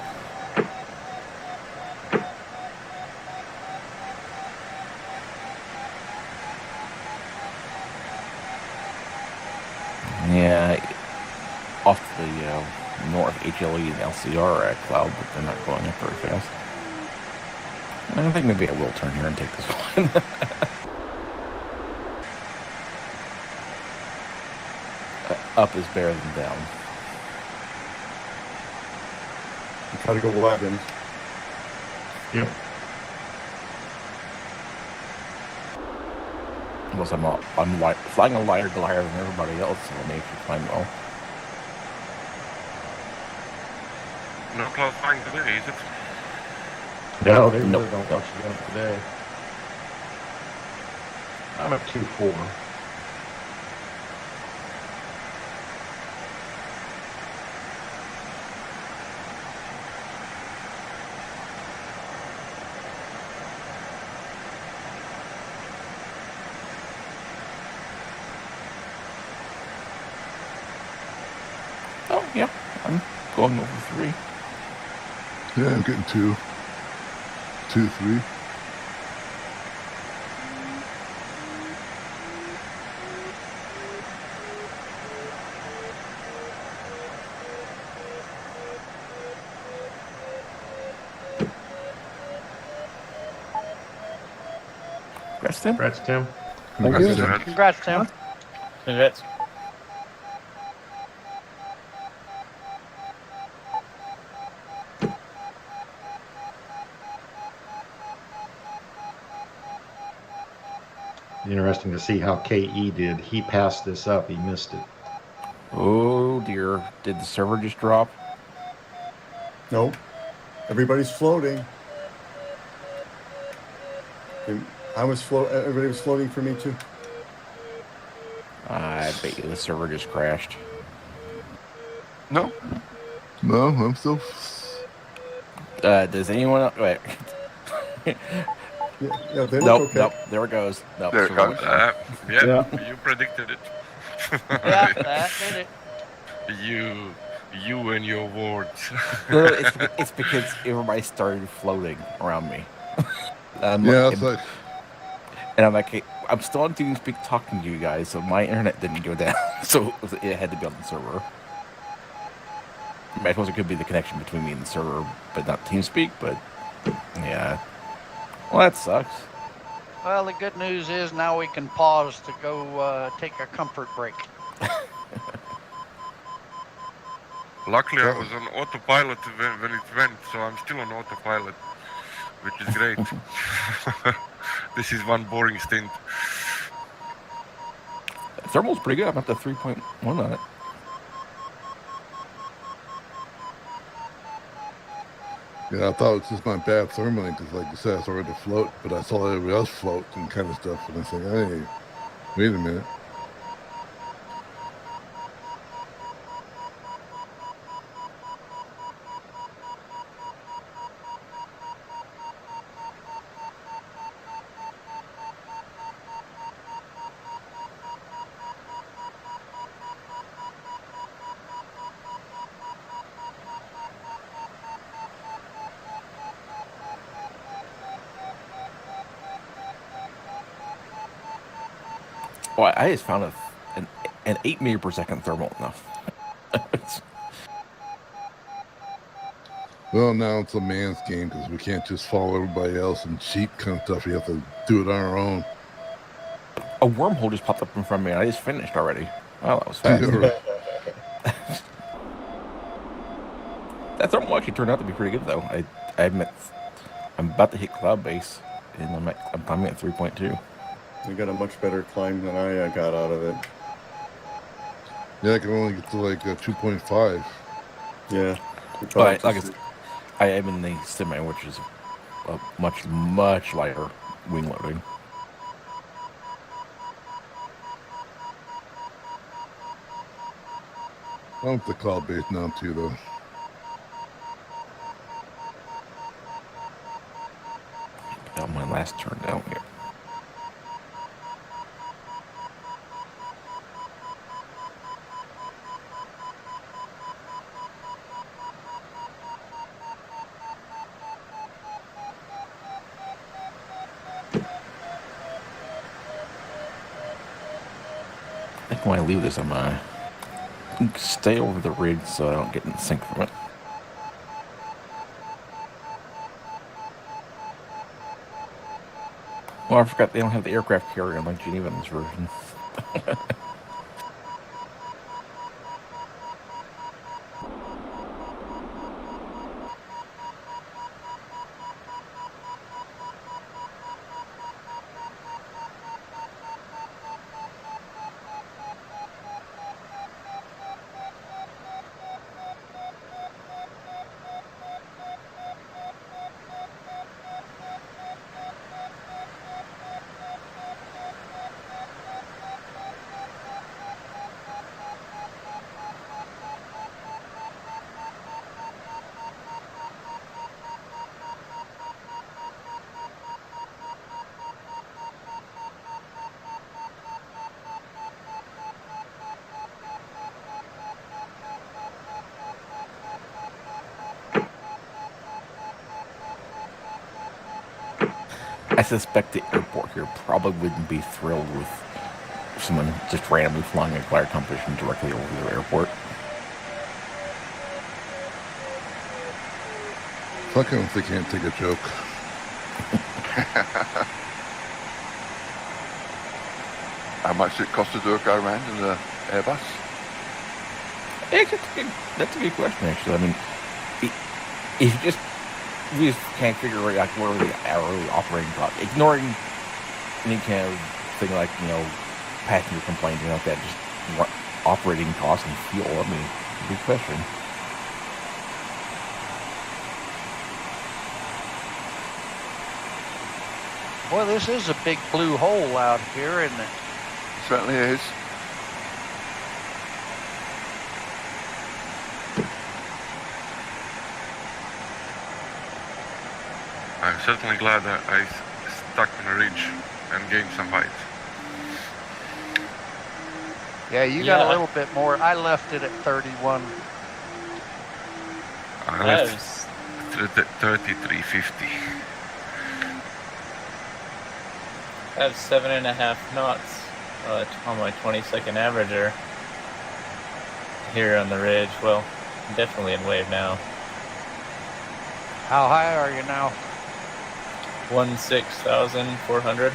G: Yeah, off the north HLE and LCR are at cloud, but they're not going up very fast. I think maybe I will turn here and take this one. Up is better than down.
C: You gotta go wagons.
J: Yep.
G: Unless I'm flying a lighter glider than everybody else, so I'll make sure climb well.
H: No cloud flying today, is it?
J: No, they really don't want you down today. I'm at 2-4.
G: Oh, yeah, I'm going over 3.
I: Yeah, I'm getting 2, 3.
G: Congrats, Tim.
J: Congrats, Tim.
B: Thank you.
F: Congrats, Tim.
E: Congrats.
J: Interesting to see how KE did. He passed this up. He missed it.
G: Oh dear. Did the server just drop?
C: Nope. Everybody's floating. Everybody was floating for me too.
G: I bet you the server just crashed.
D: No.
I: No, I'm still.
G: Does anyone else? Wait.
C: Yeah, they look
G: Nope,
C: okay.
G: nope. There it goes. Nope,
D: There it
G: server
D: goes.
G: went down.
H: You predicted it.
F: Yeah, that did it.
H: You and your words.
G: No, it's because everybody started floating around me.
I: It's like.
G: And I'm like, hey, I'm still on TeamSpeak talking to you guys, so my internet didn't go down, so it had to be on the server. I suppose it could be the connection between me and the server, but not TeamSpeak. But yeah, well, that sucks.
F: Well, the good news is now we can pause to go take a comfort break.
H: Luckily, I was on autopilot when it went, so I'm still on autopilot, which is great. This is one boring stint.
G: Thermal's pretty good. I'm up to 3.1 on it.
I: Yeah, I thought it was just my bad thermaling because, like you said, I started to float, but I saw everybody else float and kind of stuff, and I was like, hey, wait a minute.
G: Well, I just found an 8 meter per second thermal enough.
I: Well, now it's a man's game because we can't just follow everybody else and cheat kind of stuff. We have to do it on our own.
G: A wormhole just popped up in front of me, and I just finished already. Wow, that was fast. That thermal actually turned out to be pretty good, though. I admit, I'm about to hit cloud base, and I'm climbing at 3.2.
C: We got a much better climb than I got out of it.
I: Yeah, I can only get to like 2.5.
C: Yeah.
G: But I am in the semi, which is a much, much lighter wing loading.
I: I'm at the cloud base now too, though.
G: Got my last turn down here. I think when I leave this, I'm gonna stay over the ridge so I don't get in sync from it. Well, I forgot they don't have the aircraft carrier like Geneva in this version. I suspect the airport here probably wouldn't be thrilled with someone just randomly flying a glider competition directly over their airport.
I: Fuck them if they can't take a joke.
D: How much did it cost to do a go around in the Airbus?
G: That's a good question, actually. I mean, if we just can't figure out like where the hourly operating cost, ignoring any kind of thing like, passenger complaints, like that, just operating costs and fuel. I mean, big question.
F: Boy, this is a big blue hole out here, isn't it?
D: Certainly is.
H: I'm certainly glad that I stuck on a ridge and gained some height.
F: Yeah, you got a little bit more. I left it at 31.
H: I left 33.50.
E: I have 7.5 knots on my 20-second averager here on the ridge. Well, I'm definitely in wave now.
F: How high are you now?
E: 16,400.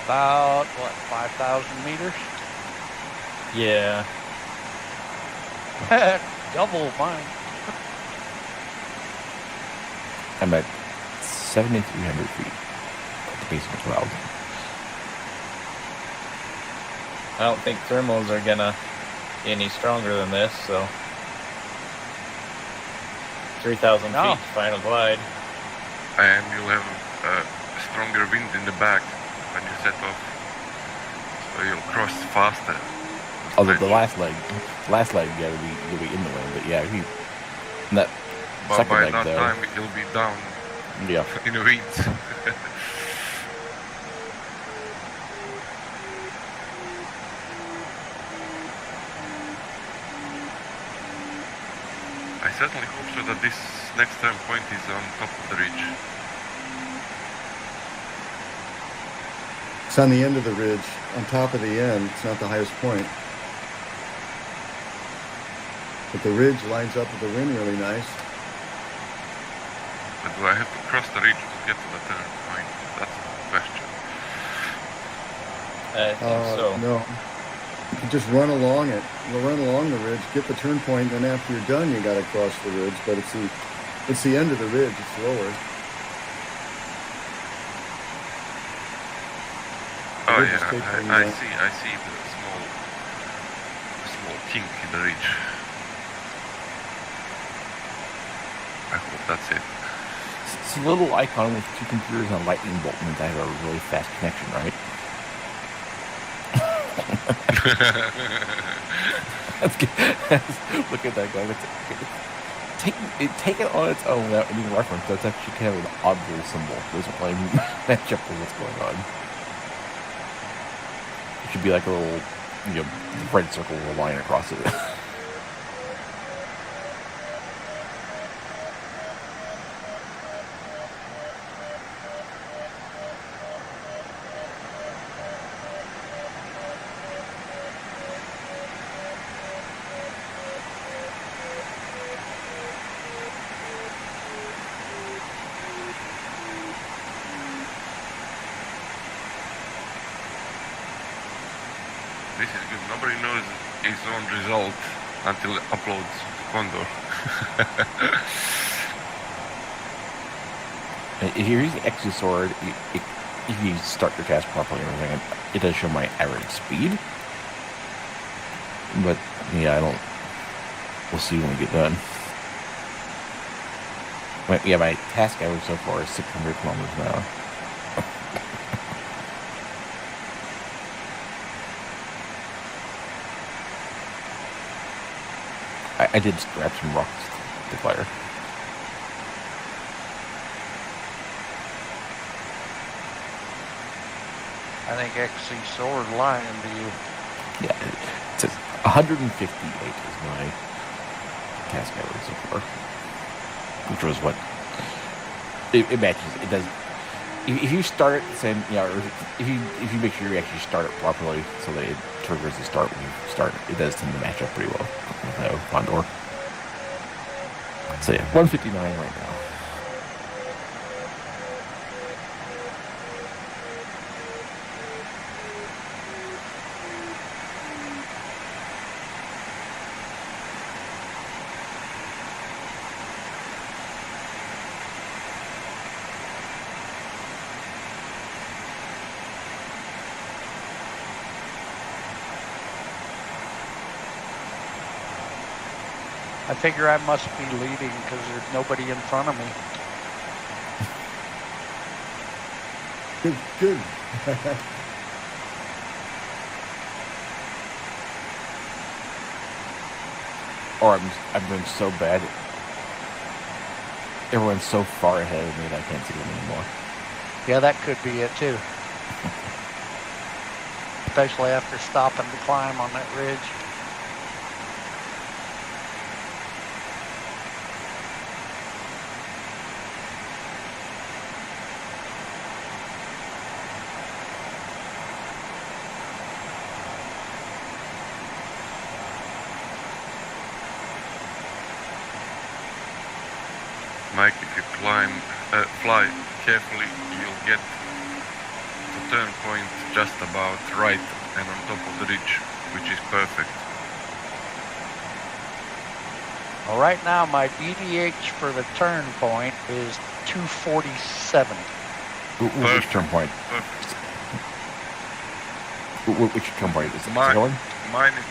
F: About, what, 5,000 meters?
E: Yeah.
F: Double mine.
G: I'm at 7,300 feet at the base of the cloud.
E: I don't think thermals are gonna be any stronger than this, so 3,000 feet final glide.
H: And you'll have a stronger wind in the back when you set off, so you'll cross faster.
G: Although the last leg, you'll be in the wind, but yeah, that
H: But
G: second
H: by
G: leg
H: that
G: though,
H: time you'll be down in the weeds. I certainly hope so that this next turn point is on top of the ridge.
C: It's on the end of the ridge, on top of the end. It's not the highest point. But the ridge lines up with the wind really nice.
H: But do I have to cross the ridge to get to the turn point? That's the question.
E: I think so.
C: No. You can just run along it. You'll run along the ridge, get the turn point, then after you're done, you got to cross the ridge. But it's the end of the ridge. It's lower.
H: Oh yeah, I see the small kink in the ridge. I hope that's it.
G: it's a little icon with two computers and a lightning bolt means I have a really fast connection, right? That's good. Look at that guy. Take it on its own without any reference. That's actually kind of an odd little symbol. It doesn't really match up with what's going on. It should be like a little, red circle with a line across it.
H: This is good. Nobody knows his own result until it uploads to Condor.
G: If you're using Exo Sword, if you start your task properly and everything, it does show my average speed. But yeah, we'll see when we get done. My task average so far is 600 kilometers an hour. I did scrap some rocks to fire.
F: I think XC Sword lying to you.
G: Yeah, it says 158 is my task average so far. Which was what? It matches. It does. If you start it the same, if you make sure you actually start it properly so that it triggers the start when you start it does tend to match up pretty well with Condor. So yeah, 159 right now.
F: I figure I must be leading because there's nobody in front of me.
C: Good.
G: Or I'm doing so bad. Everyone's so far ahead of me that I can't see them anymore.
F: Yeah, that could be it too. Especially after stopping to climb on that ridge.
H: Mike, if you fly carefully, you'll get the turn point just about right and on top of the ridge, which is perfect.
F: Well, right now my DDH for the turn point is 247.
G: Which turn point?
H: Perfect.
G: Which turn point is it?
H: Mine is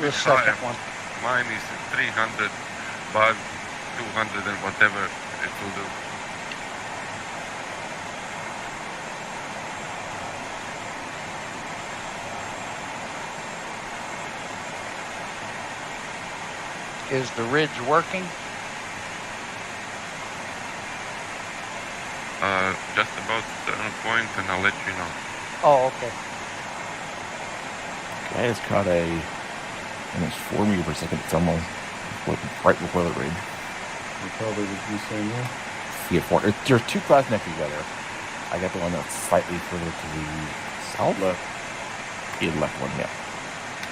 F: The second one.
H: Mine is 300, but 200 and whatever it will do.
F: Is the ridge working?
H: Just about the turn point, and I'll let you know.
F: Oh, okay.
G: I just caught almost 4 meters per second thermal right before the ridge.
C: You probably would be saying that.
G: Yeah, 4. There's two clouds next to each other. I got the one that's slightly further to the south.
C: Left.
G: Yeah, the left one, yeah.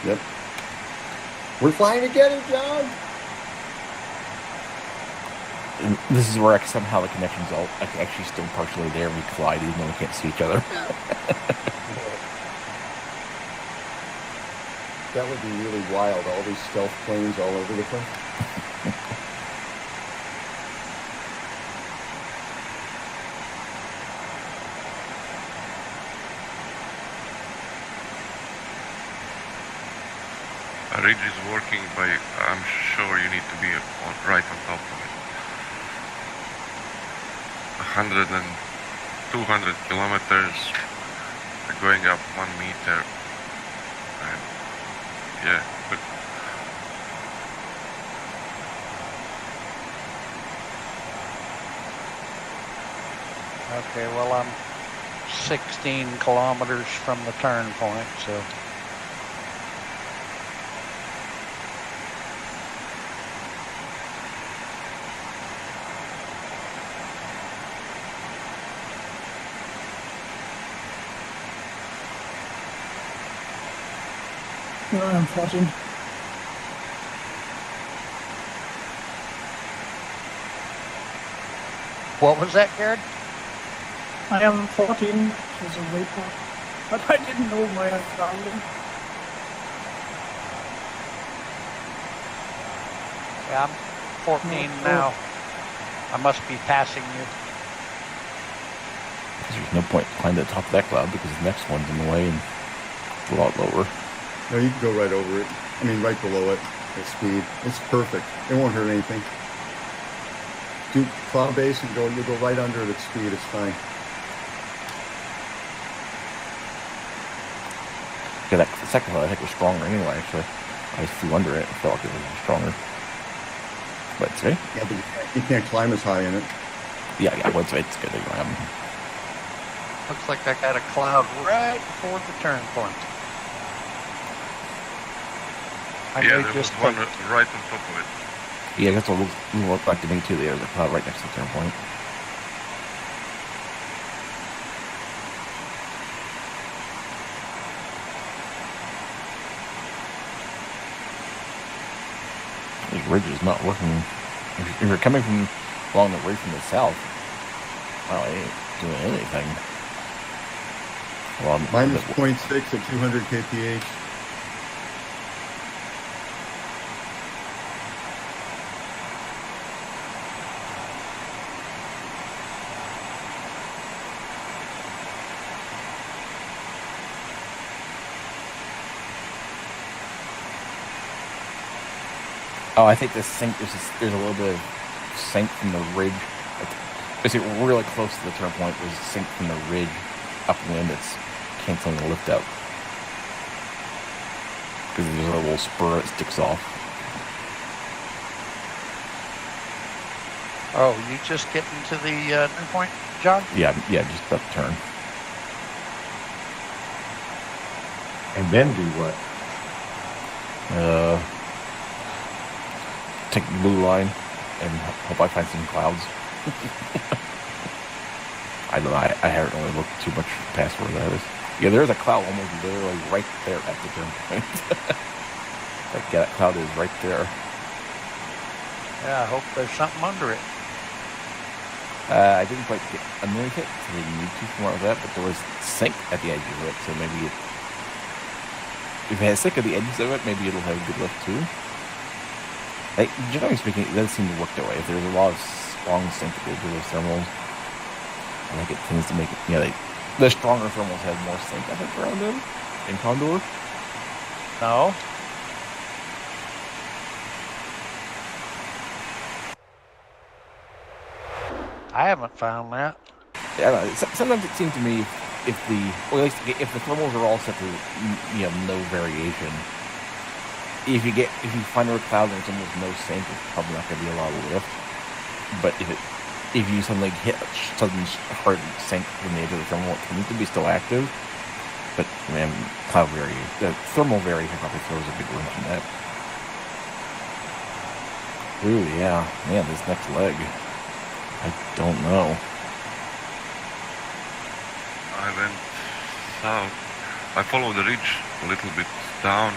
C: Yep. We're flying together, John.
G: And this is where somehow the connection's actually still partially there. We collide even though we can't see each other.
C: That would be really wild. All these stealth planes all over the place.
H: A ridge is working, but I'm sure you need to be right on top of it. 100 and 200 kilometers, going up 1 meter. And yeah, but
F: Okay, well, I'm 16 kilometers from the turn point, so.
K: No, I'm 14.
F: What was that, Garrett?
K: I am 14, there's a waypoint, but I didn't know where I found it.
F: Yeah, I'm 14 now. I must be passing you.
G: There's no point climbing to the top of that cloud because the next one's in the way and it's a lot lower.
C: No, you can go right over it. I mean, right below it at speed. It's perfect. It won't hurt anything. Do cloud base and you'll go right under it at speed. It's fine.
G: Yeah, that second cloud I think was stronger anyway, actually. I flew under it and felt like it was stronger. But see?
C: Yeah, but you can't climb as high in it.
G: Yeah, well, it's good.
F: Looks like I got a cloud right before the turn point.
H: yeah, there was one right on top of it.
G: Yeah, that's what it looked like to me too. There's a cloud right next to the turn point. This ridge is not working. If you're coming from along the ridge from the south, well, it ain't doing anything. Well,
C: Minus 0.6 at 200 kph.
G: Oh, I think the sink, there's a little bit of sink from the ridge. Basically, really close to the turn point, there's sink from the ridge upwind that's canceling the lift out. Because there's a little spur that sticks off.
F: Oh, you just getting to the new point, John?
G: Yeah, just about to turn.
J: And then do what?
G: Take the blue line and hope I find some clouds. I don't know, I haven't really looked too much past where that is. Yeah, there's a cloud almost literally right there at the turn point. That cloud is right there.
F: Yeah, I hope there's something under it.
G: I didn't quite get underneath it, so they need to come out of that, but there was sink at the edges of it, so maybe if it has sink at the edges of it, maybe it'll have a good lift too. Generally speaking, it does seem to work that way. If there's a lot of strong sink at the edge of those thermals, I think it tends to make it, the stronger thermals have more sink, I think, around them in Condor.
F: No. I haven't found that.
G: Yeah, I don't know. Sometimes it seems to me if the thermals are all set to no variation. If you find a cloud and there's almost no sink, it's probably not going to be a lot of lift. But if you suddenly hit sudden hard sink from the edge of the thermal, it tends to be still active. But man, the thermal variation probably throws a big wrench in that. Ooh, yeah, man, this next leg. I don't know.
H: I went south. I followed the ridge a little bit down,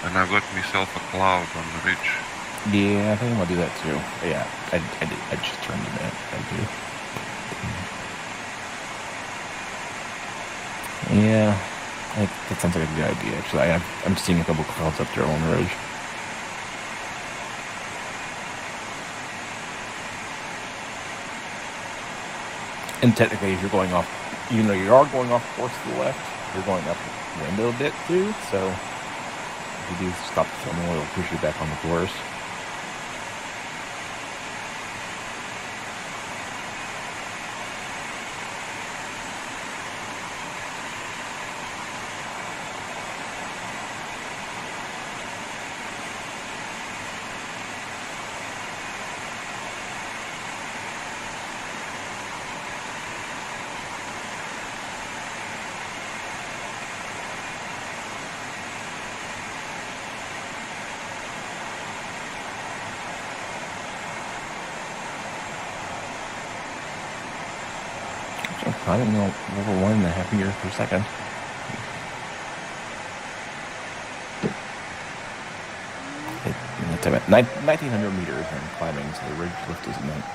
H: and I got myself a cloud on the ridge.
G: Yeah, I think I'm gonna do that too. Yeah, I did. I just turned in that. I do. Yeah, that sounds like a good idea. Actually, I'm seeing a couple clouds up there on the ridge. And technically, if you're going off, even though you are going off course to the left, you're going upwind a bit too. So if you do stop the thermal, it'll push you back on the course. I don't know, over 1.5 meters per second. It's about 1,900 meters and climbing, so the ridge lift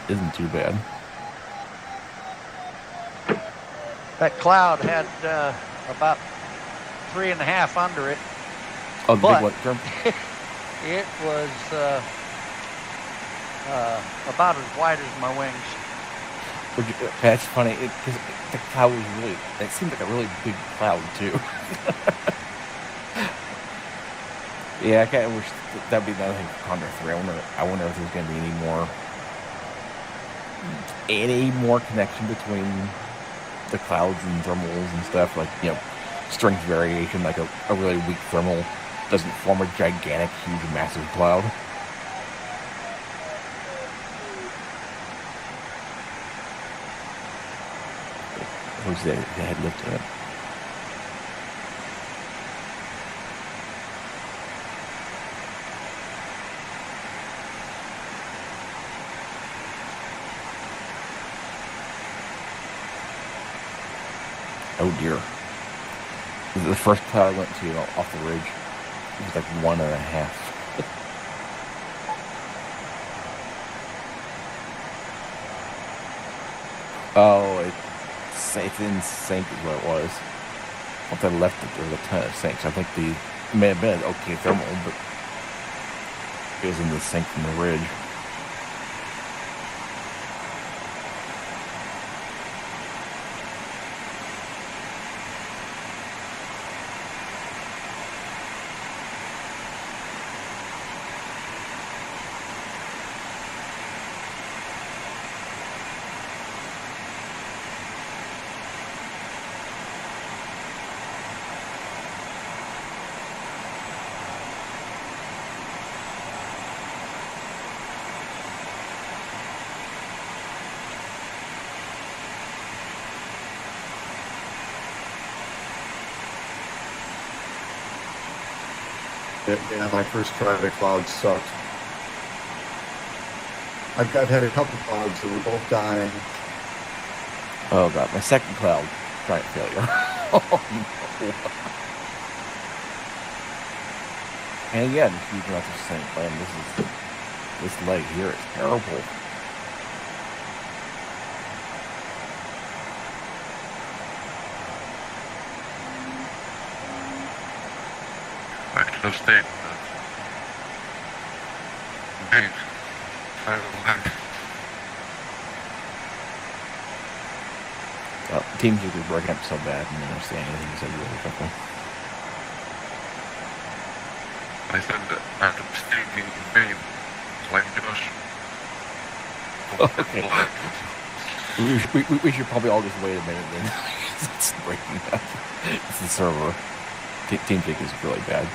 G: isn't too bad.
F: That cloud had about 3.5 under it.
G: Oh, the big one, Germ?
F: It was about as wide as my wings.
G: That's funny, because the cloud was really, it seemed like a really big cloud, too. Yeah, I kind of wish that would be another thing for Condor 3. I wonder if there's going to be any more connection between the clouds and thermals and stuff, like, strength variation, like a really weak thermal doesn't form a gigantic, huge, massive cloud. Where's the head lift at? Oh dear. The first cloud I went to off the ridge, it was like 1.5. Oh, it's in sync is what it was. Once I left it, there was a ton of sync. So I think it may have been okay thermal, but it was in the sync from the ridge.
C: Yeah, my first try at a cloud sucked. I've had a couple clouds that were both dying.
G: Oh god, my second cloud, giant failure. Oh no. And again, you not the same plan. This leg here is terrible.
H: I close state. Okay.
G: Teams are breaking up so bad and they don't understand anything you said really quickly.
H: I said I'm still in pain, like Josh.
G: Okay. We should probably all just wait a minute then. It's breaking up. It's the server. TeamSpeak is really bad.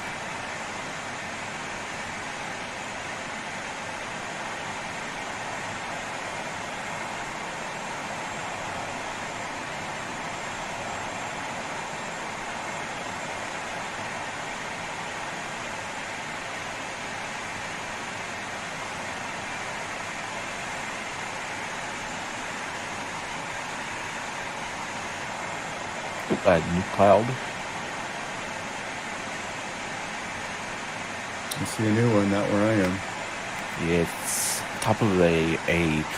G: New cloud.
C: I see a new one, not where I am.
G: It's top of a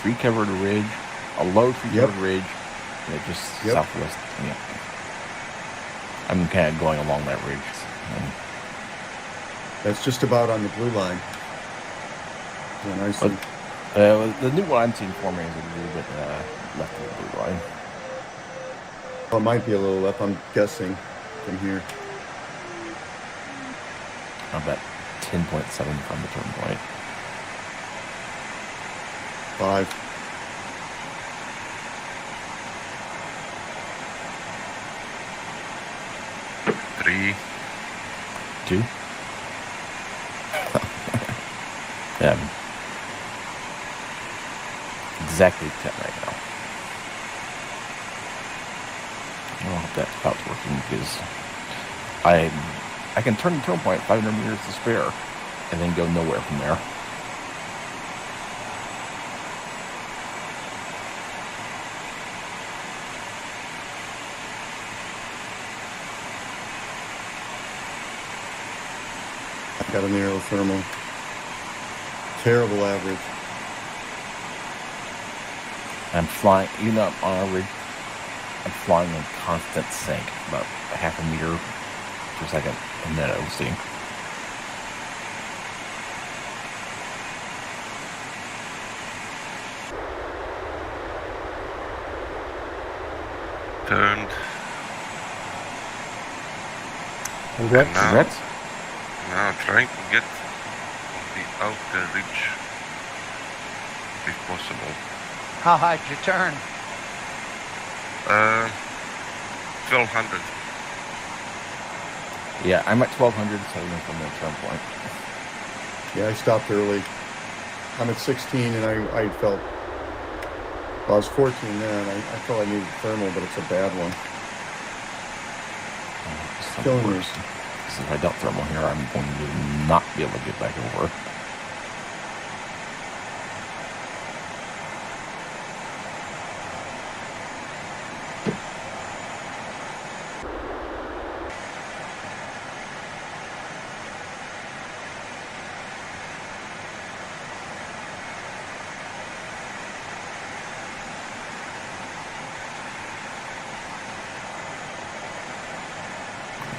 G: tree-covered ridge, a low tree-covered ridge, and it just southwest. Yeah. I'm kind of going along that ridge.
C: That's just about on the blue line. Yeah, nice.
G: The new one I'm seeing for me is a little bit left of the blue line.
C: Well, it might be a little left, I'm guessing, from here.
G: About 10.7 from the turn point.
C: 5.
H: 3.
G: 2. Exactly 10 right now. I hope that spout's working because I can turn the turn point 500 meters to spare and then go nowhere from there.
C: I've got a narrow thermal. Terrible average.
G: I'm flying, even though I'm on average, I'm flying in constant sync, about half a meter per second a minute, we'll see.
H: Turned.
G: Congrats.
H: Now trying to get the outer ridge, if possible.
F: How high did you turn?
H: 1200.
G: Yeah, I'm at 1200 setting from the turn point.
C: Yeah, I stopped early. I'm at 16 and I felt, well, I was 14 then. I felt I needed thermal, but it's a bad one. Killing me.
G: Because if I don't thermal here, I'm going to not be able to get back over.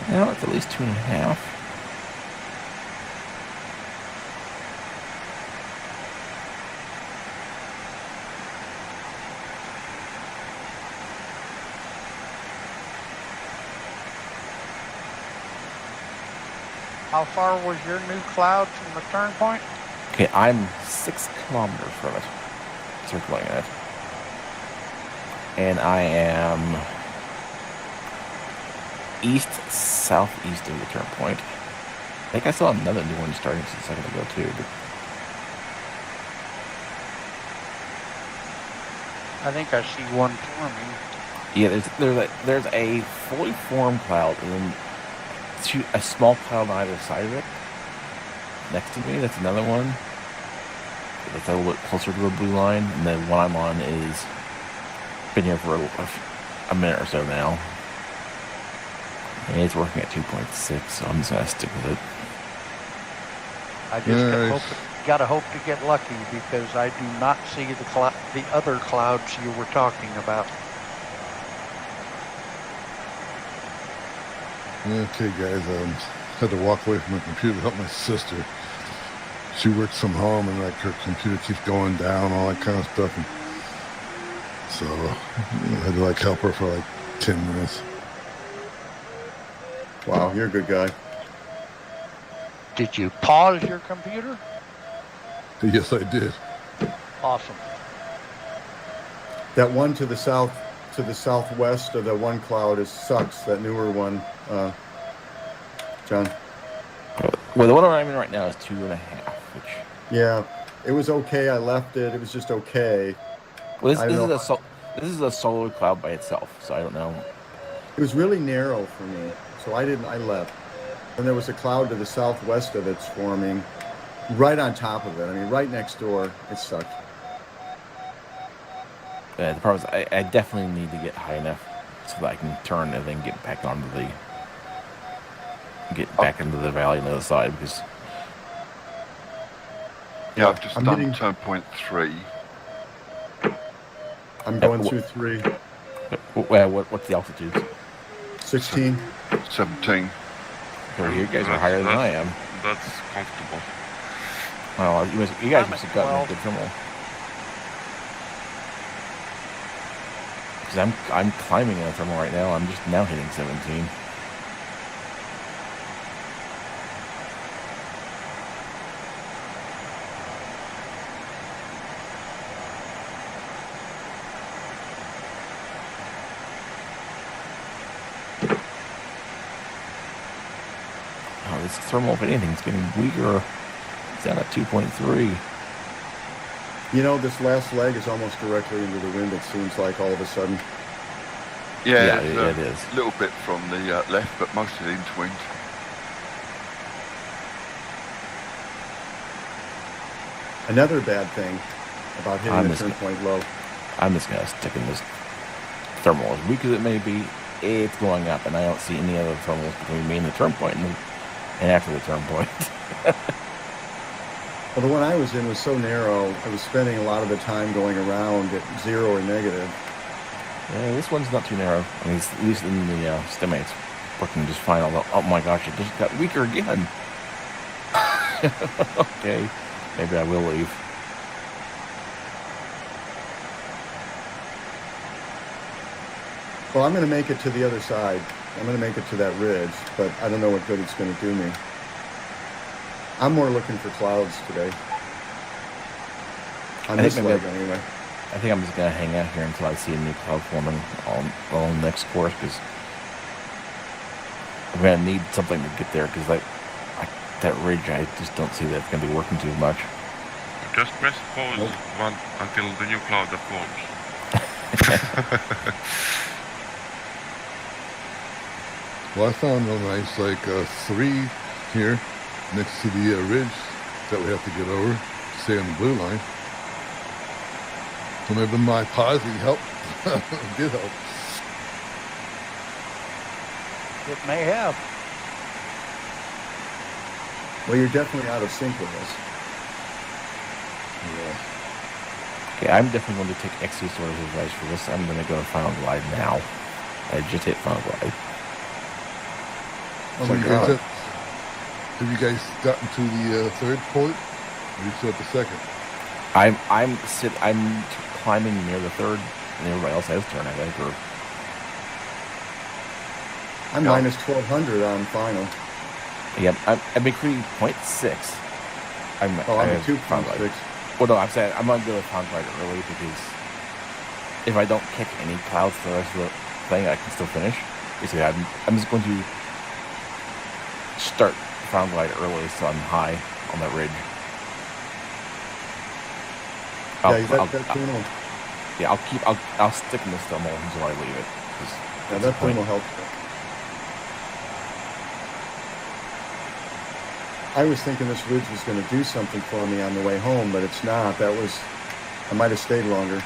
G: Now it's at least 2.5.
F: How far was your new cloud from the turn point?
G: Okay, I'm 6 kilometers from it, circling it. And I am east-southeast of the turn point. I think I saw another new one starting just a second ago too. But
F: I think I see one forming.
G: yeah, there's a fully formed cloud and then a small cloud on either side of it. next to me, that's another one. That's a little bit closer to the blue line. And then one I'm on is been here for a minute or so now. And it's working at 2.6, so I'm just going to stick with it.
F: I just gotta hope to get lucky because I do not see the other clouds you were talking about.
I: Okay, guys, had to walk away from my computer to help my sister. She works from home, and like her computer keeps going down, all that kind of stuff. And so I had to like help her for like 10 minutes.
C: Wow, you're a good guy.
F: Did you pause your computer?
I: Yes, I did.
F: Awesome.
C: That one to the southwest of the one cloud sucks. That newer one, John.
G: Well, the one I'm in right now is 2.5, which...
C: Yeah, it was okay. I left it. It was just okay.
G: Well, this is a solar cloud by itself, so I don't know.
C: It was really narrow for me, so I left. And there was a cloud to the southwest of it's forming, right on top of it. I mean, right next door. It sucked.
G: The problem is I definitely need to get high enough so that I can turn and then get back onto into the valley on the other side because.
D: Yeah, I've just done 10.3.
C: I'm going through 3.
G: What's the altitude?
C: 16.
D: 17.
G: So you guys are higher than I am.
H: That's comfortable.
G: Well, you guys must have gotten a good thermal. Because I'm climbing in a thermal right now. I'm just now hitting 17. This thermal, if anything, is getting weaker. It's down at 2.3.
C: You know, this last leg is almost directly into the wind, it seems like, all of a sudden.
D: Yeah,
G: it is.
D: A little bit from the left, but mostly into wind.
C: Another bad thing about hitting the turn point low.
G: I'm just going to stick in this thermal. As weak as it may be, it's going up, and I don't see any other thermals between me and the turn point and after the turn point.
C: Well, the one I was in was so narrow, I was spending a lot of the time going around at 0 or negative.
G: Yeah, this one's not too narrow. I mean, at least in the stem, it's working just fine. Although, oh my gosh, it just got weaker again. Okay, maybe I will leave.
C: Well, I'm going to make it to the other side. I'm going to make it to that ridge, but I don't know what good it's going to do me. I'm more looking for clouds today. On this leg, anyway.
G: I think I'm just going to hang out here until I see a new cloud forming on the next course, because I'm going to need something to get there, because that ridge, I just don't see that it's going to be working too much.
H: Just press pause one until the new cloud forms.
I: Well, I found a nice, 3 here next to the ridge that we have to get over to stay on the blue line. So maybe my pausing helped. Did help.
F: It may have.
C: Well, you're definitely out of sync with us.
I: Yeah.
G: Okay, I'm definitely going to take XC sort of advice for this. I'm going to go to final glide now. I just hit final glide.
C: Oh my God.
I: Have you guys gotten to the third point? Or are you still at the second?
G: I'm climbing near the third, and everybody else has turn, I think. Or
C: I'm minus 1200 on final.
G: Yeah, I'm recruiting 0.6. I'm at
C: 2.6.
G: Well, no, I'm saying I'm going to go with final glide early, because if I don't kick any clouds for the rest of the thing, I can still finish. Basically, I'm just going to start final glide early, so I'm high on that ridge. I'll stick in this thermal until I leave it.
C: Yeah, that thermal helps. I was thinking this ridge was going to do something for me on the way home, but it's not. I might have stayed longer.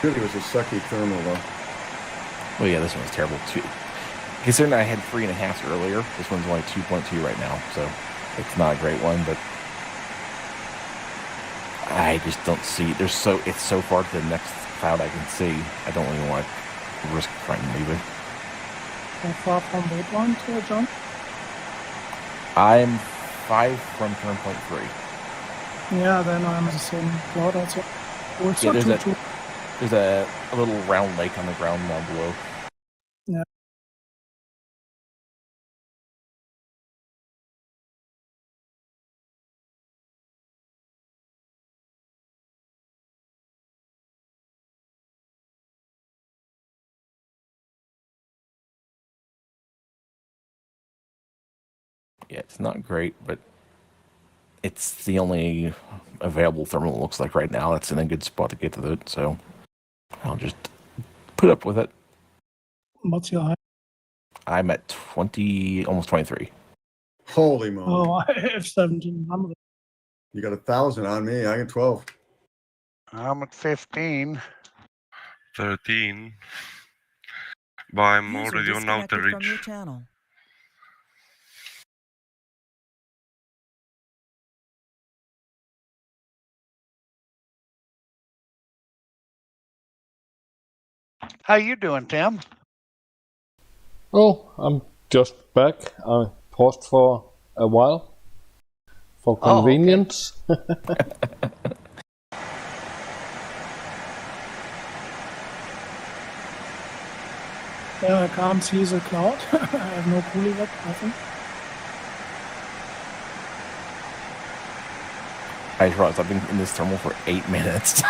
C: Really was a sucky thermal though.
G: Well, yeah, this one's terrible too. Considering I had 3.5 earlier, this one's only 2.2 right now, so it's not a great one. But I just don't see. It's so far to the next cloud I can see. I don't even want to risk trying to leave it.
K: How far from Waypoint, John?
G: I'm 5 from turn point 3.
K: Yeah, then I'm the same cloud also. Also
G: Yeah,
K: two.
G: there's a little round lake on the ground down below.
K: Yeah.
G: Yeah, it's not great, but it's the only available thermal it looks like right now. It's in a good spot to get to it, so I'll just put up with it.
K: What's your height?
G: I'm at 20, almost 23.
C: Holy moly.
K: Oh, I have 1700.
C: You got 1,000 on me. I got 12.
F: I'm at 15.
H: 13. But I'm
A: User
H: already on outer
A: disconnected from your
H: reach.
A: channel.
F: How you doing, Tim?
B: Oh, I'm just back. I paused for a while for convenience.
K: Yeah, I can't see the cloud. I have no cooling up, nothing.
G: I just realized I've been in this thermal for 8 minutes.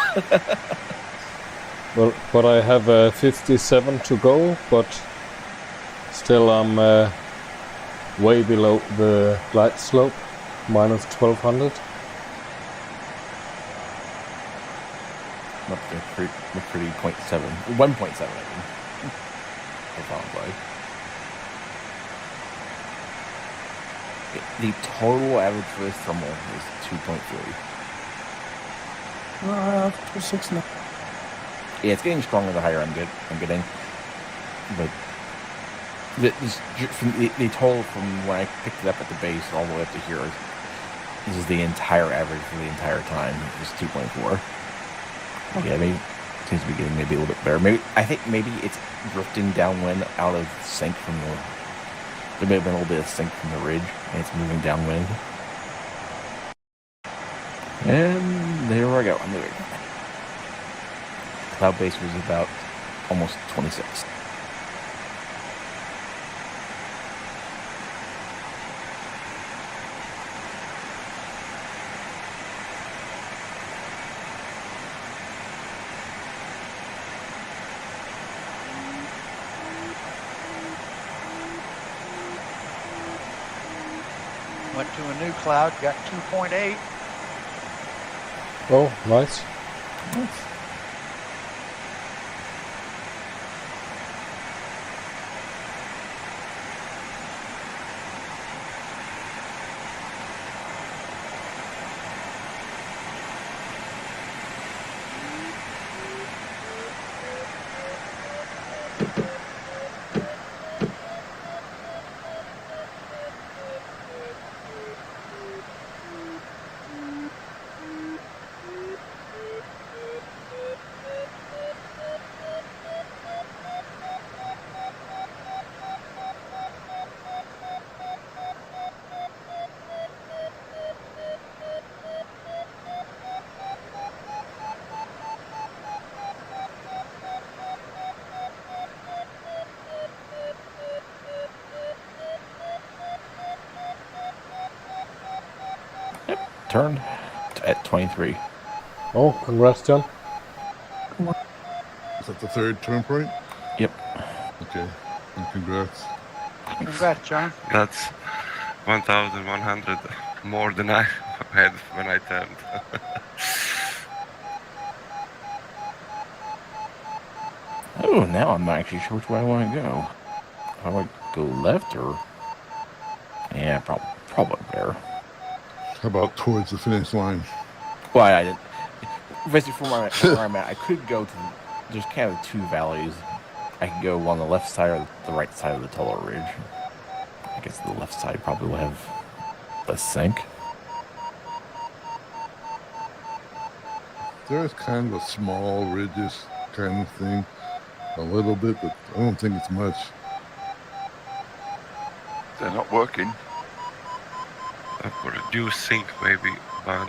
B: Well, but I have 57 to go, but still I'm way below the glide slope, minus 1200.
G: Up to pretty 0.7, 1.7 I think. The total average for this thermal is 2.3.
K: I have 2.6 now.
G: Yeah, it's getting stronger the higher I'm getting. But the total from when I picked it up at the base all the way up to here, this is the entire average for the entire time. It's 2.4. Okay. Yeah, maybe seems to be getting maybe a little bit better. I think maybe it's drifting downwind out of sync from the. There may have been a little bit of sync from the ridge, and it's moving downwind. And there I go. I'm moving. Cloud base was about almost 26.
F: Went to a new cloud, got 2.8.
B: Oh, nice.
G: Turned at 23.
B: Oh, congrats, John.
I: Is that the third turn point?
G: Yep.
I: Okay. And congrats.
F: Congrats, John.
H: That's 1,100 more than I had when I turned.
G: Oh, now I'm not actually sure which way I want to go. I would go left or... Yeah, probably there.
I: How about towards the finish line?
G: Well, I didn't... Basically, from where I'm at, I could go to... There's kind of two valleys. I could go on the left side or the right side of the taller ridge. I guess the left side probably will have less sink.
I: There's kind of a small ridges kind of thing. A little bit, but I don't think it's much.
D: They're not working.
H: Reduce sync maybe, but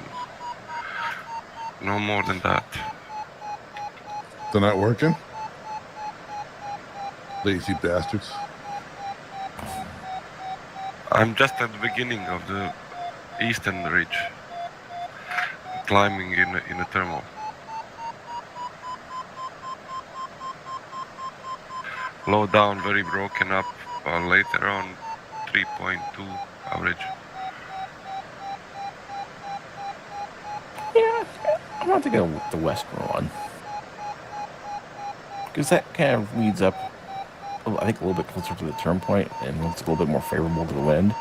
H: no more than that.
I: They're not working? Lazy bastards.
H: I'm just at the beginning of the eastern ridge, climbing in a thermal. Low down, very broken up, later on 3.2 average.
G: Yeah, I'm not thinking of the western one. Because that kind of leads up, I think, a little bit closer to the turn point, and it's a little bit more favorable to the wind.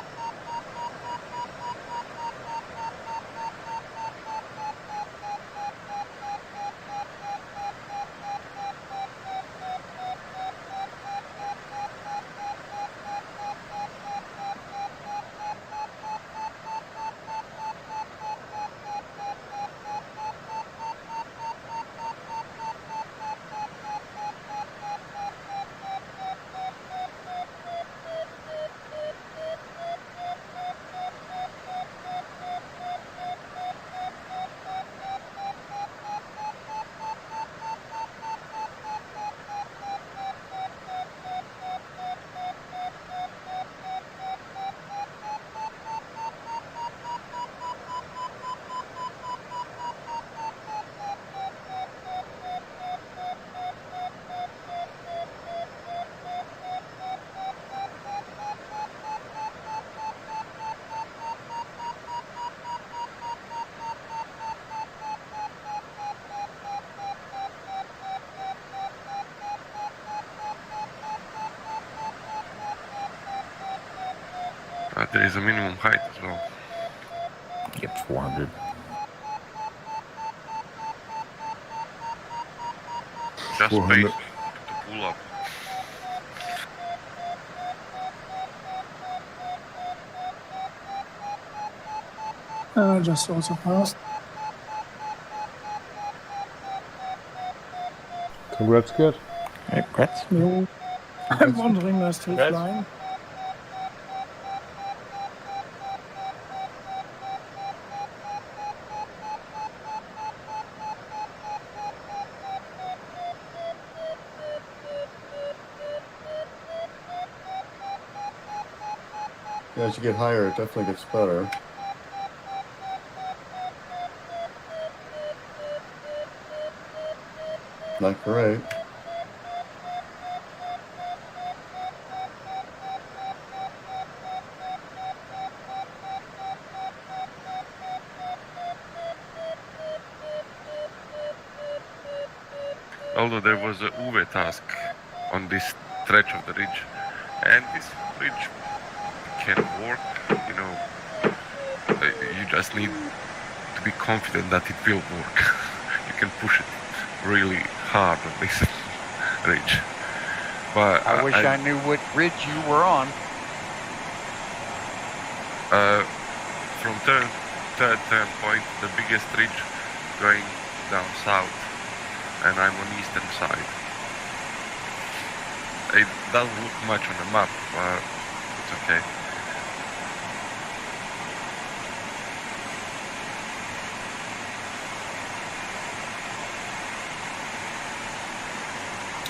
H: There is a minimum height as well.
G: Yep, 400.
H: Just
I: 400.
H: space to pull up.
K: Just also passed.
B: Congrats, kid.
G: Hey, congrats.
K: No. I'm wondering, they're still
E: Congrats.
K: flying.
C: Yeah, as you get higher, it definitely gets better. Not great.
H: Although there was a UV task on this stretch of the ridge, and this ridge can work, you know, you just need to be confident that it will work. You can push it really hard on this ridge. But
F: I wish I knew what ridge you were on.
H: From third turn point, the biggest ridge going down south, and I'm on eastern side. It doesn't look much on the map, but it's okay.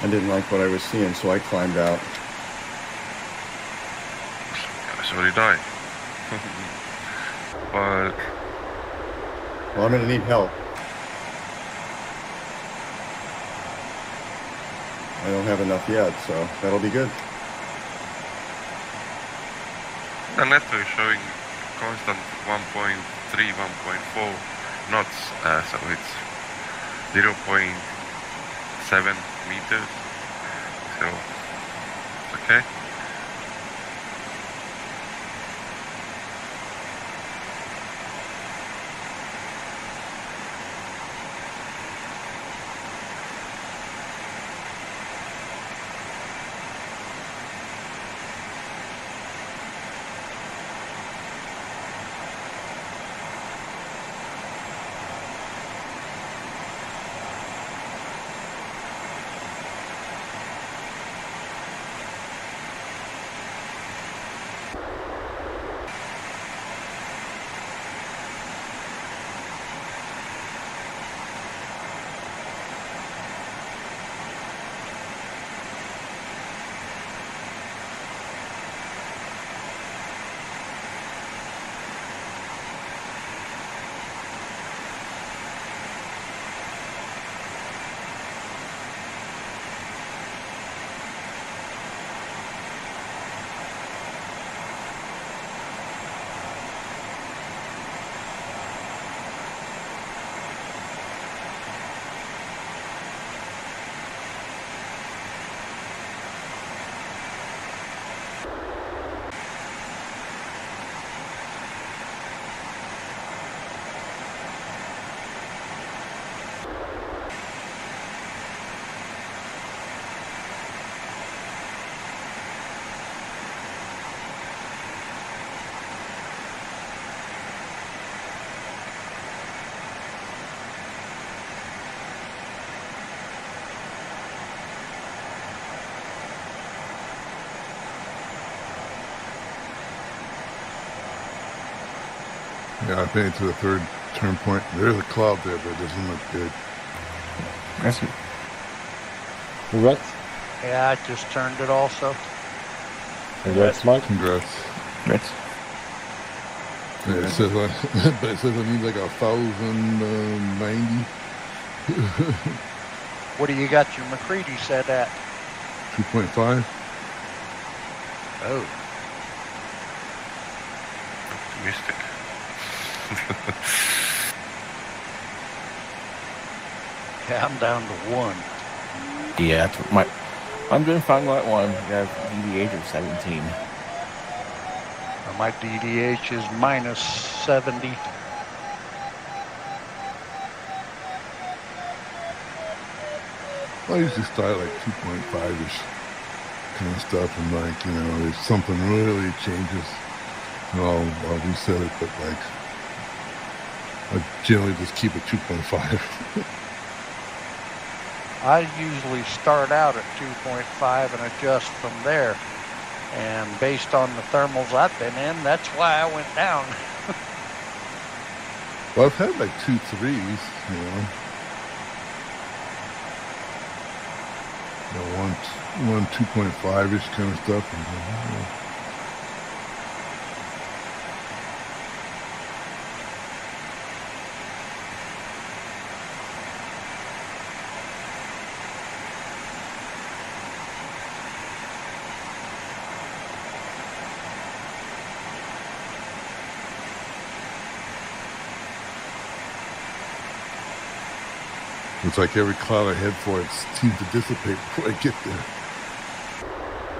C: I didn't like what I was seeing, so I climbed out.
H: So did I. But
C: Well, I'm gonna need help. I don't have enough yet, so that'll be good.
H: the netto is showing constant 1.3, 1.4 knots, so it's 0.7 meters, so it's okay.
I: Yeah, I made it to the third turn point. There's a cloud there, but it doesn't look good.
G: Aggressive.
B: Congrats.
F: Yeah, I just turned it also.
B: Congrats, Mike.
I: Congrats.
G: Congrats.
I: Yeah, it says but it says I need like 1,090.
F: What do you got your McCready set at?
I: 2.5.
F: Oh.
H: Optimistic.
F: Yeah, I'm down to 1.
G: Yeah, I'm doing fine with one. I have DDH of 17.
F: My DDH is minus 70.
I: I usually start like 2.5-ish kind of stuff, and like, you know, if something really changes, I'll reset it, but like, I generally just keep it 2.5.
F: I usually start out at 2.5 and adjust from there. And based on the thermals I've been in, that's why I went down.
I: Well, I've had like 2 3s, you know. One 2.5-ish kind of stuff. And, you know. It's like every cloud I head for, it seems to dissipate before I get there.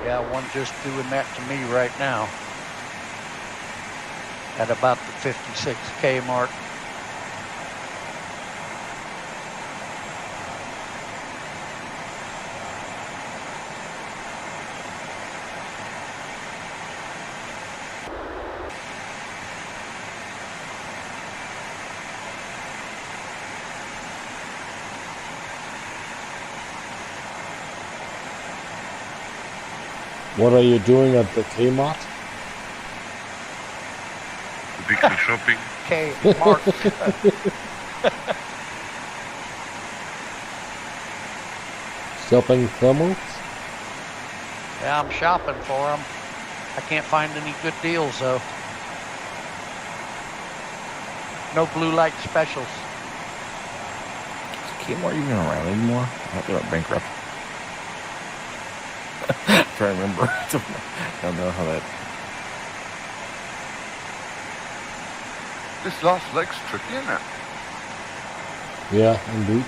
F: Yeah, one just doing that to me right now. At about the 56K mark.
B: What are you doing at the Kmart?
H: Weekly shopping.
F: K mark.
B: Shopping thermals?
F: Yeah, I'm shopping for them. I can't find any good deals though. No blue light specials.
G: Is Kmart even around anymore? I thought they went bankrupt. Trying to remember. I don't know how that.
D: This last leg's tricky, isn't it?
B: Yeah, indeed.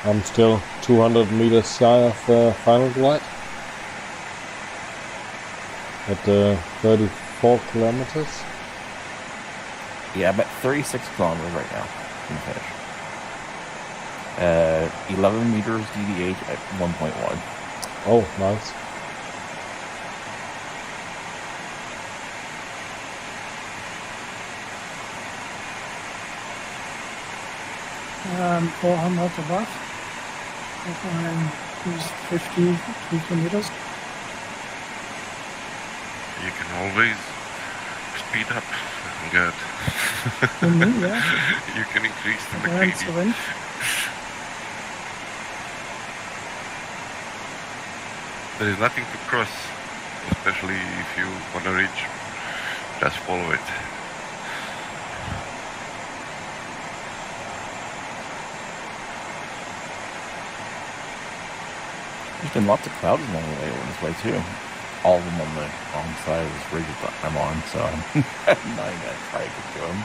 B: I'm still 200 meters shy of final glide. At 34 kilometers.
G: Yeah, I'm at 36 kilometers right now from the finish. 11 meters DDH at 1.1.
B: Oh, nice.
K: 400 above. Is 52 kilometers.
H: You can always speed up. Good.
K: Yeah.
H: You can increase the
K: That's
H: McCready.
K: the win.
H: There is nothing to cross, especially if you want to reach. Just follow it.
G: There's been lots of clouds along the way over this way too. All of them on the wrong side of this ridge that I'm on, so I'm not even gonna try to get to them.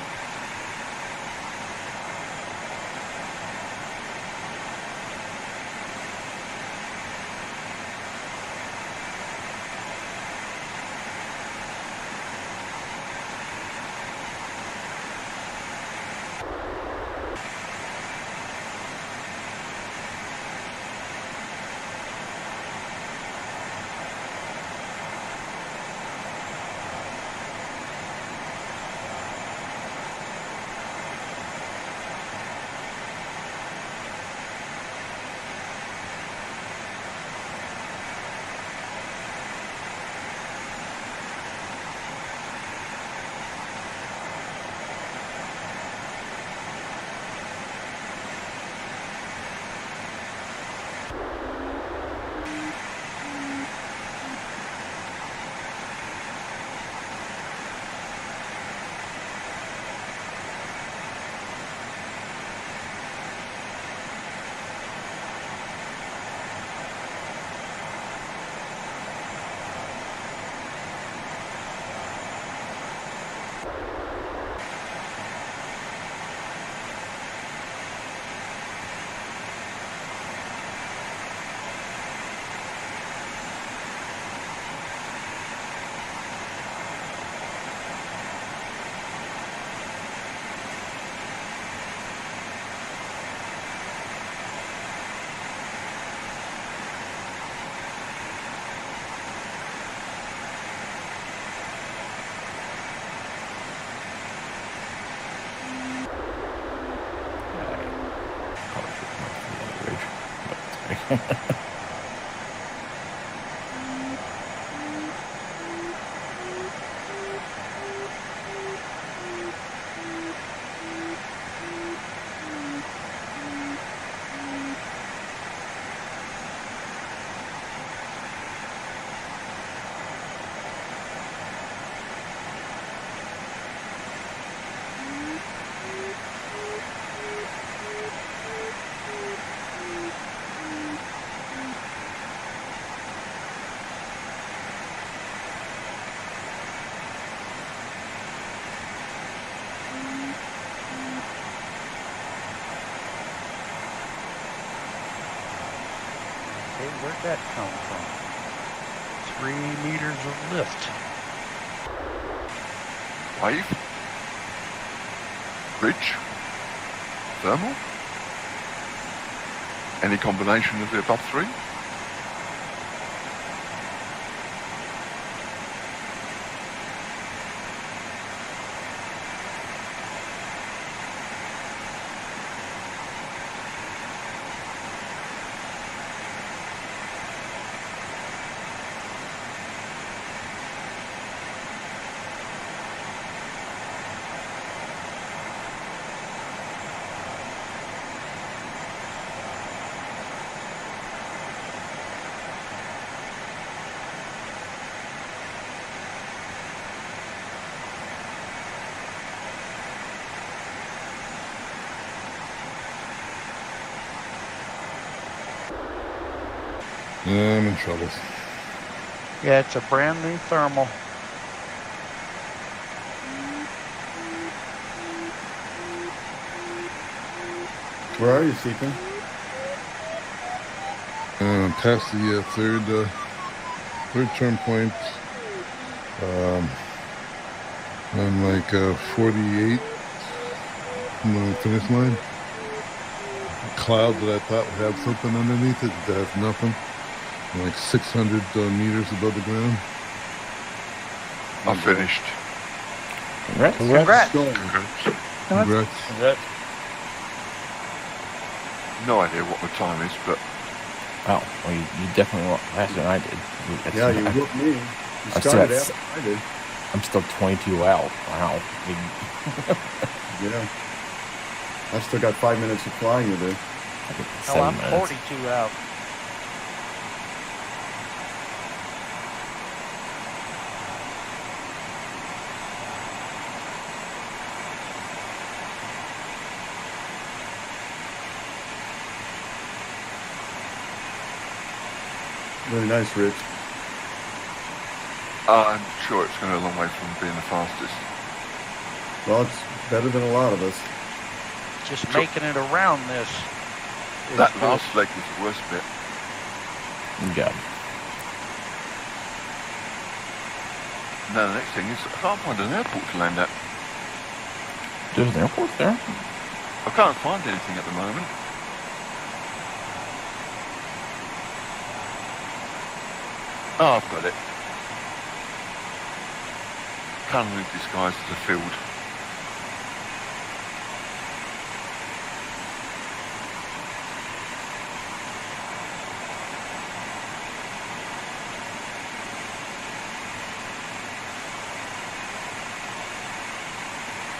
F: Where'd that come from? 3 meters of lift.
D: Wave, ridge, thermal, any combination of the above 3?
I: I'm in trouble.
F: Yeah, it's a brand new thermal.
C: Where are you, Stephen?
I: Past the third turn point. I'm like 48 from the finish line. A cloud that I thought would have something underneath it that has nothing. I'm like 600 meters above the ground.
D: I finished.
E: Congrats.
K: Congrats.
I: Congrats.
E: Congrats.
D: No idea what the time is, but
G: Oh, well, you definitely went faster than I did.
C: Yeah, you whooped me. You
G: I
C: started
G: still-
C: after I did.
G: I'm still 22 out. Wow.
C: Yeah. I've still got 5 minutes of flying to do.
F: Hell, I'm 42 out.
C: Really nice, Rich.
D: I'm sure it's going a long way from being the fastest.
C: Well, it's better than a lot of us.
F: Just making it around this. is
D: That
F: good.
D: last leg was the worst bit.
G: Yeah.
D: Now the next thing is I can't find an airport to land at.
G: There's an airport there?
D: I can't find anything at the moment. Oh, I've got it. Tunnel disguised as a field.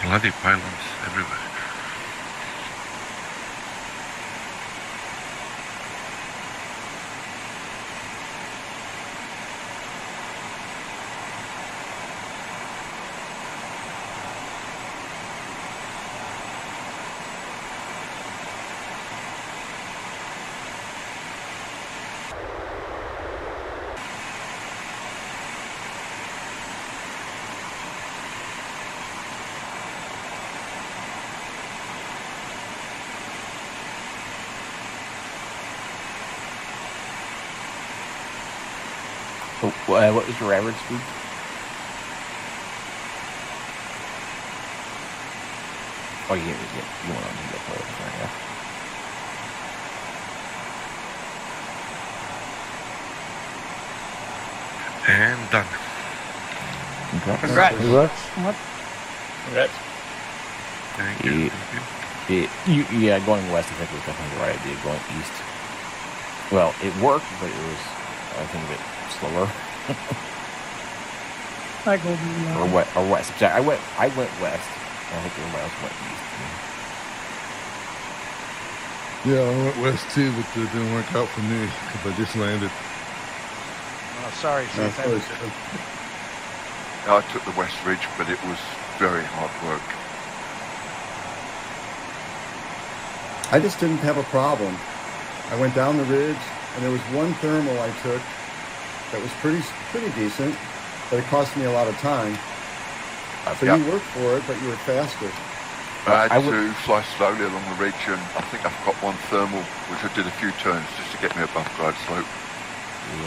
H: Bloody pylons everywhere.
G: What was your average speed? Oh, you went on to get for it, yeah.
H: And done.
G: Congrats.
E: Congrats.
G: Congrats.
H: Thank you.
G: Yeah, going west I think was definitely the right idea. Going east Well, it worked, but it was, I think, a bit slower.
K: I go blue.
G: Or west. I went west. I think everybody else went east.
I: Yeah, I went west too, but it didn't work out for me because I just landed.
F: Oh, sorry, Seth.
D: I took the West Ridge, but it was very hard work.
C: I just didn't have a problem. I went down the ridge, and there was one thermal I took that was pretty decent, but it cost me a lot of time. So you worked for it, but you were faster.
D: I had to fly slowly along the ridge, and I think I've got one thermal, which I did a few turns just to get me above glide slope.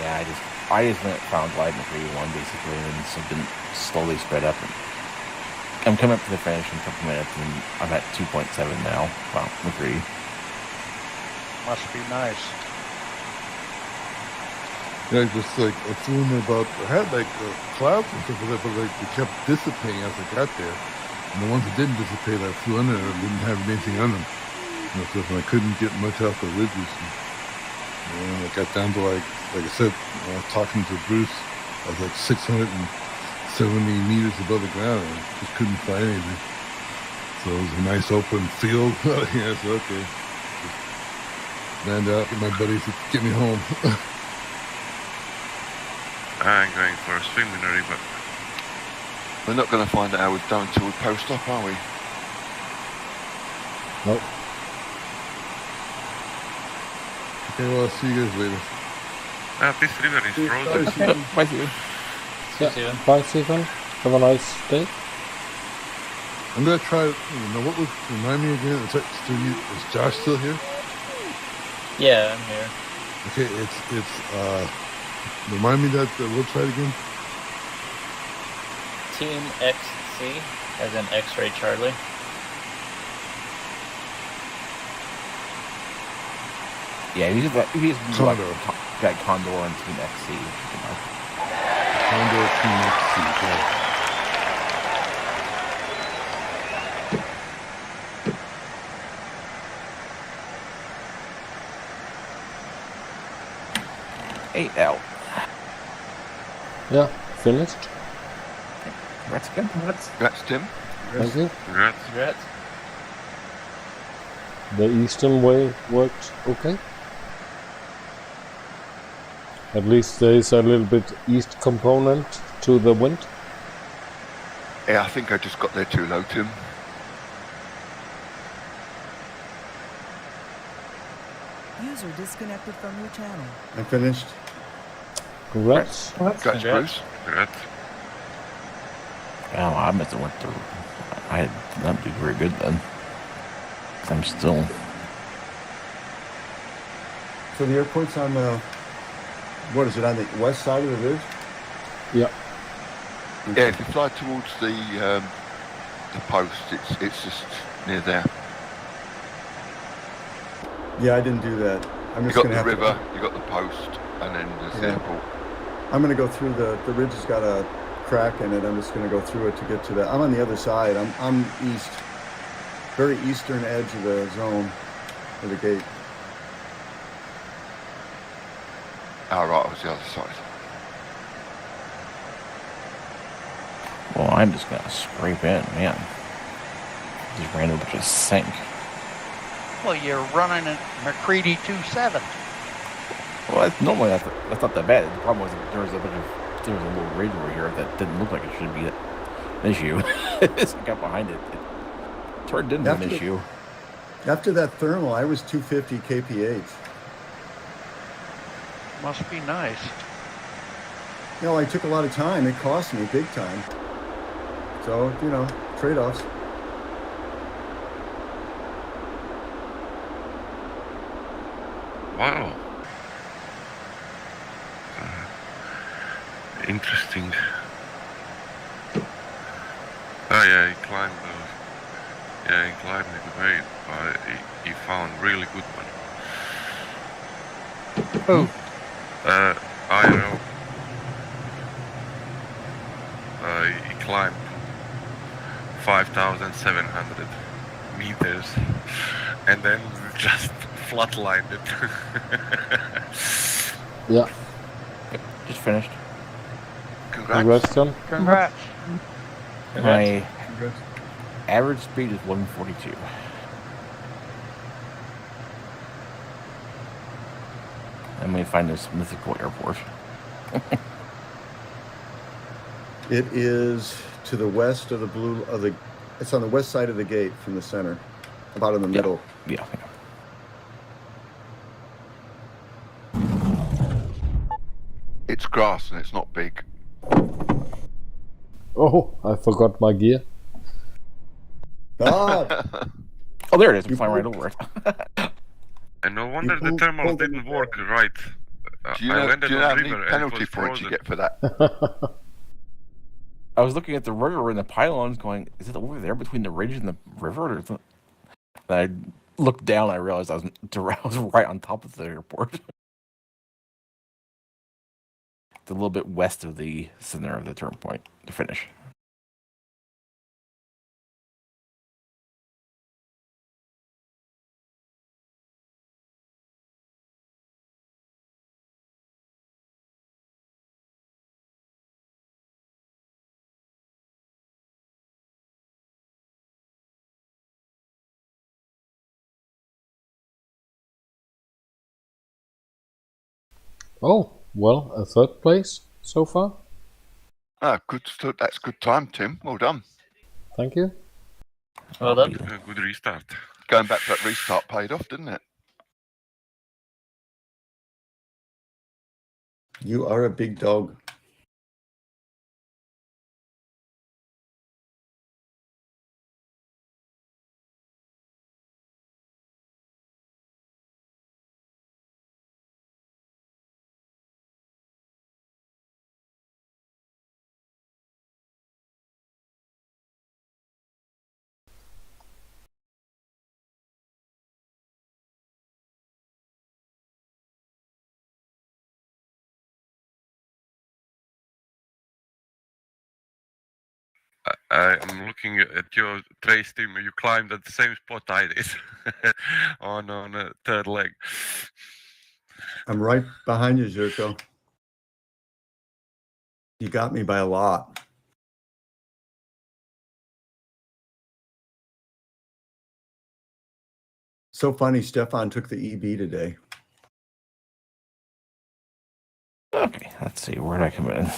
G: Yeah, I just went found glide McCree 1 basically, and so been slowly spread up. And I'm coming up to the finish in a couple minutes, and I'm at 2.7 now. Wow, McCree.
F: Must be nice.
I: Yeah, just like I flew in about, I had like clouds and stuff like that, but like they kept dissipating as I got there. And the ones that didn't dissipate, I flew under and didn't have anything on them. So I couldn't get much off the ridges. And I got down to like I said, talking to Bruce, I was like 670 meters above the ground and just couldn't find anything. So it was a nice open field. Yeah, so okay. Just land out with my buddies to get me home.
H: I'm going for a swim in a river.
D: We're not going to find out how we've done until we post up, are we?
B: Nope.
I: Okay, well, I'll see you guys later.
H: This river is frozen.
G: Okay, bye, Steven.
B: Yeah. Bye, Stephen. Have a nice day.
I: I'm gonna try. What was? Remind me again. Is Josh still here?
E: Yeah, I'm here.
I: Okay, it's remind me that website again.
E: Team XC, as in X-Ray Charlie.
G: Yeah, he's
I: Condor.
G: Got Condor and Team XC.
I: Condor Team XC. Yeah.
G: Eight out.
B: Yeah, finished.
G: Congrats again.
D: Congrats, Tim.
B: Thank you.
E: Congrats.
B: The eastern way worked okay. At least there is a little bit east component to the wind.
D: Yeah, I think I just got there too low, Tim.
A: User disconnected from your channel.
C: I'm finished.
B: Congrats.
D: Congrats, Bruce.
H: Congrats.
G: Oh, I must have went through. I did not do very good then. I'm still.
C: So the airport's on the, what is it, on the west side of the ridge?
B: Yeah.
D: Yeah, if you fly towards the post, it's just near there.
C: Yeah, I didn't do that. I'm
D: You
C: just
D: got
C: going
D: the
C: to have
D: river, you got the post, and then there's the airport.
C: I'm going to go through the ridge has got a crack in it. I'm just going to go through it to get to that. I'm on the other side. I'm east, very eastern edge of the zone of the gate.
D: Oh, right, I was the other side.
G: Well, I'm just gonna scrape in, man. Just ran over to sink.
F: Well, you're running at McCready 2.7.
G: Well, normally that's not that bad. The problem was that there was a little ridge over here that didn't look like it should be an issue. As I got behind it, it turned into an issue.
C: After that thermal, I was 250 kph.
F: Must be nice.
C: You know, I took a lot of time. It cost me big time. So, you know, trade-offs.
H: Wow. Interesting. Oh yeah, he climbed it away, but he found really good one.
F: Who?
H: I know. He climbed 5,700 meters and then just flatlined it.
B: Yeah.
G: Just finished.
B: Congrats, John.
F: Congrats.
G: My average speed is 142. I'm going to find this mythical airport.
C: It is to the west of it's on the west side of the gate from the center, about in the middle.
G: Yeah.
D: It's grass and it's not big.
B: Oh, I forgot my gear.
C: Ah,
G: Oh, there it is. I'm flying right over it.
H: And no wonder the thermals didn't work right.
D: Do you
H: I
D: know,
H: landed
D: do you know
H: on
D: how many
H: river and it
D: penalty
H: was
D: points you
H: frozen.
D: get for that?
G: I was looking at the river and the pylons going, is it over there between the ridge and the river? Or is it... And I looked down and I realized I was right on top of the airport. It's a little bit west of the center of the turn point to finish.
B: Oh, well, a third place so far.
D: Ah, good. That's good time, Tim. Well done.
B: Thank you.
E: Well done.
H: A good restart.
D: Going back to that restart paid off, didn't it?
C: you are a big dog.
H: I'm looking at your trace, Tim. You climbed at the same spot I did on a third leg.
C: I'm right behind you, Zirko. You got me by a lot. So funny, Stefan took the EB today.
G: Okay, let's see. Where did I come in?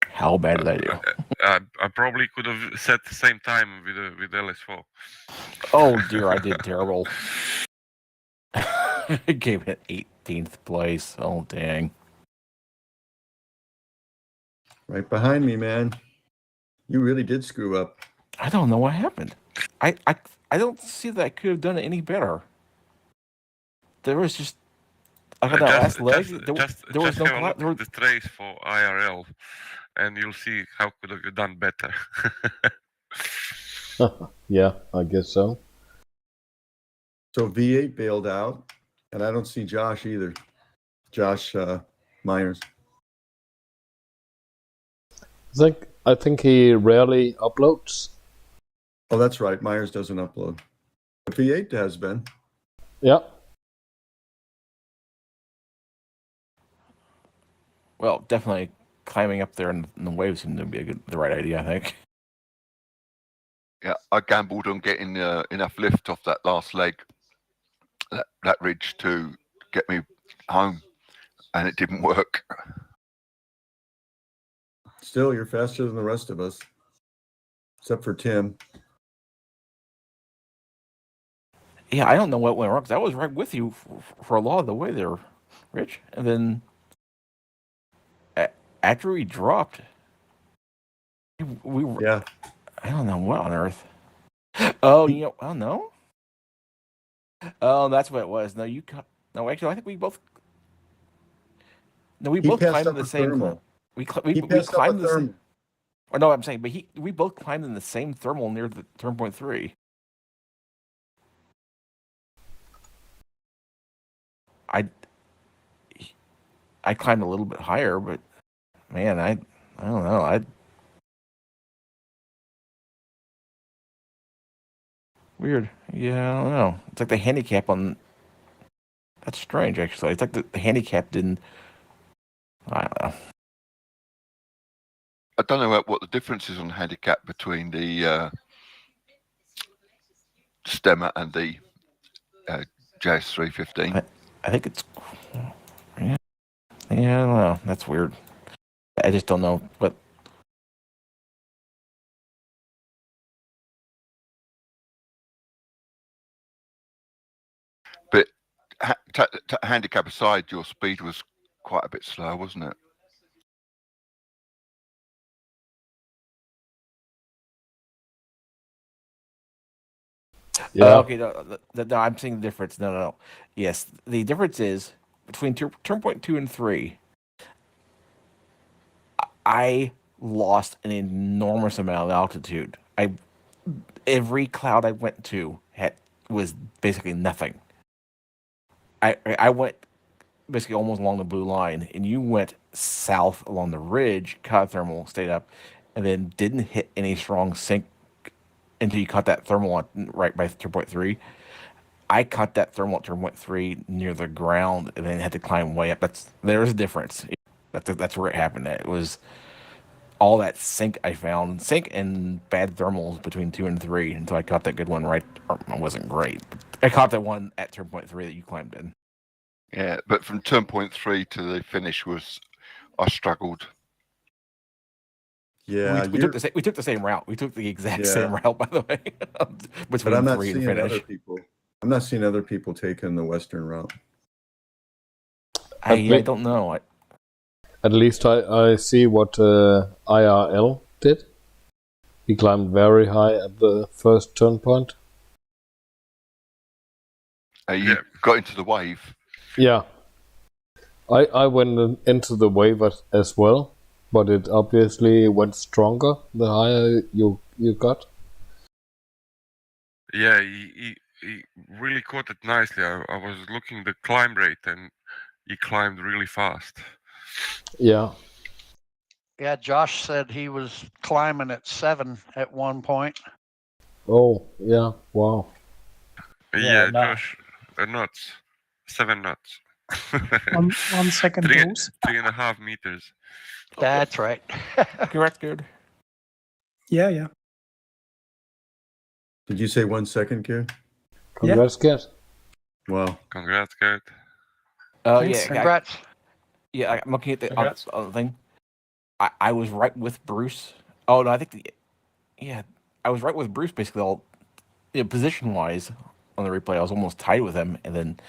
G: How bad did I do?
H: I probably could have set the same time with LS4.
G: Oh dear, I did terrible. I gave it 18th place. Oh dang.
C: Right behind me, man. You really did screw up.
G: I don't know what happened. I don't see that I could have done it any better. There was just like on that last leg. There was no
H: have a look at the trace for IRL, and you'll see how could have you done better.
B: Yeah, I guess so.
C: So V8 bailed out, and I don't see Josh either. Josh Myers.
B: I think he rarely uploads.
C: Oh, that's right. Myers doesn't upload. But V8 has been.
B: Yeah.
G: Well, definitely climbing up there in the waves seemed to be the right idea, I think.
D: Yeah, I gambled on getting enough lift off that last leg, that ridge to get me home, and it didn't work.
C: Still, you're faster than the rest of us, except for Tim.
G: Yeah, I don't know what went wrong, because I was right with you for a lot of the way there, Rich. And then after we dropped, we were...
C: Yeah.
G: I don't know what on earth. Oh, you know, oh no. Oh, that's what it was. No, no. Actually, I think we both. No, we both climbed in the same. We climbed the same. Or no, I'm saying, but we both climbed in the same thermal near the turn point 3. I climbed a little bit higher, but man, I don't know. Weird. Yeah, I don't know. It's like the handicap on. That's strange, actually. It's like the handicap didn't. I don't know.
D: I don't know what the difference is on handicap between the Stemmer and the JS315.
G: I think it's. Yeah, I don't know. That's weird. I just don't know. But
D: handicap aside, your speed was quite a bit slow, wasn't it?
B: Yeah.
G: Okay, no, I'm seeing the difference. No. Yes, the difference is between turn point 2 and 3. I lost an enormous amount of altitude. Every cloud I went to was basically nothing. I went basically almost along the blue line, and you went south along the ridge, caught thermal, stayed up, and then didn't hit any strong sink until you caught that thermal right by 2.3. I caught that thermal at 2.3 near the ground, and then had to climb way up. There's a difference. That's where it happened. It was all that sink I found, sink and bad thermals between 2 and 3 until I caught that good one right. It wasn't great. I caught that one at turn point 3 that you climbed in.
D: Yeah, but from turn point 3 to the finish I struggled.
C: Yeah,
G: we took the same route. We took the exact same route, by the way.
C: But I'm not seeing other people. I'm not seeing other people taking the western route.
G: I don't know.
B: At least I see what IRL did. He climbed very high at the first turn point.
D: You got into the wave.
B: Yeah. I went into the wave as well, but it obviously went stronger the higher you got.
H: Yeah, he really caught it nicely. I was looking the climb rate, and he climbed really fast.
B: Yeah.
F: Yeah, Josh said he was climbing at 7 at one point.
B: Oh, yeah. Wow.
H: Yeah, Josh, knots. 7 knots.
K: 1 second, Bruce.
H: 3.5 meters.
F: That's right.
G: Correct, good.
K: Yeah.
C: Did you say 1 second, kid?
B: Congrats, Kat.
C: Wow.
H: Congrats, Kat.
F: Thanks. Congrats.
G: I'm looking at the other thing. I was right with Bruce. Oh, no, I think I was right with Bruce basically all position-wise on the replay. I was almost tied with him, and then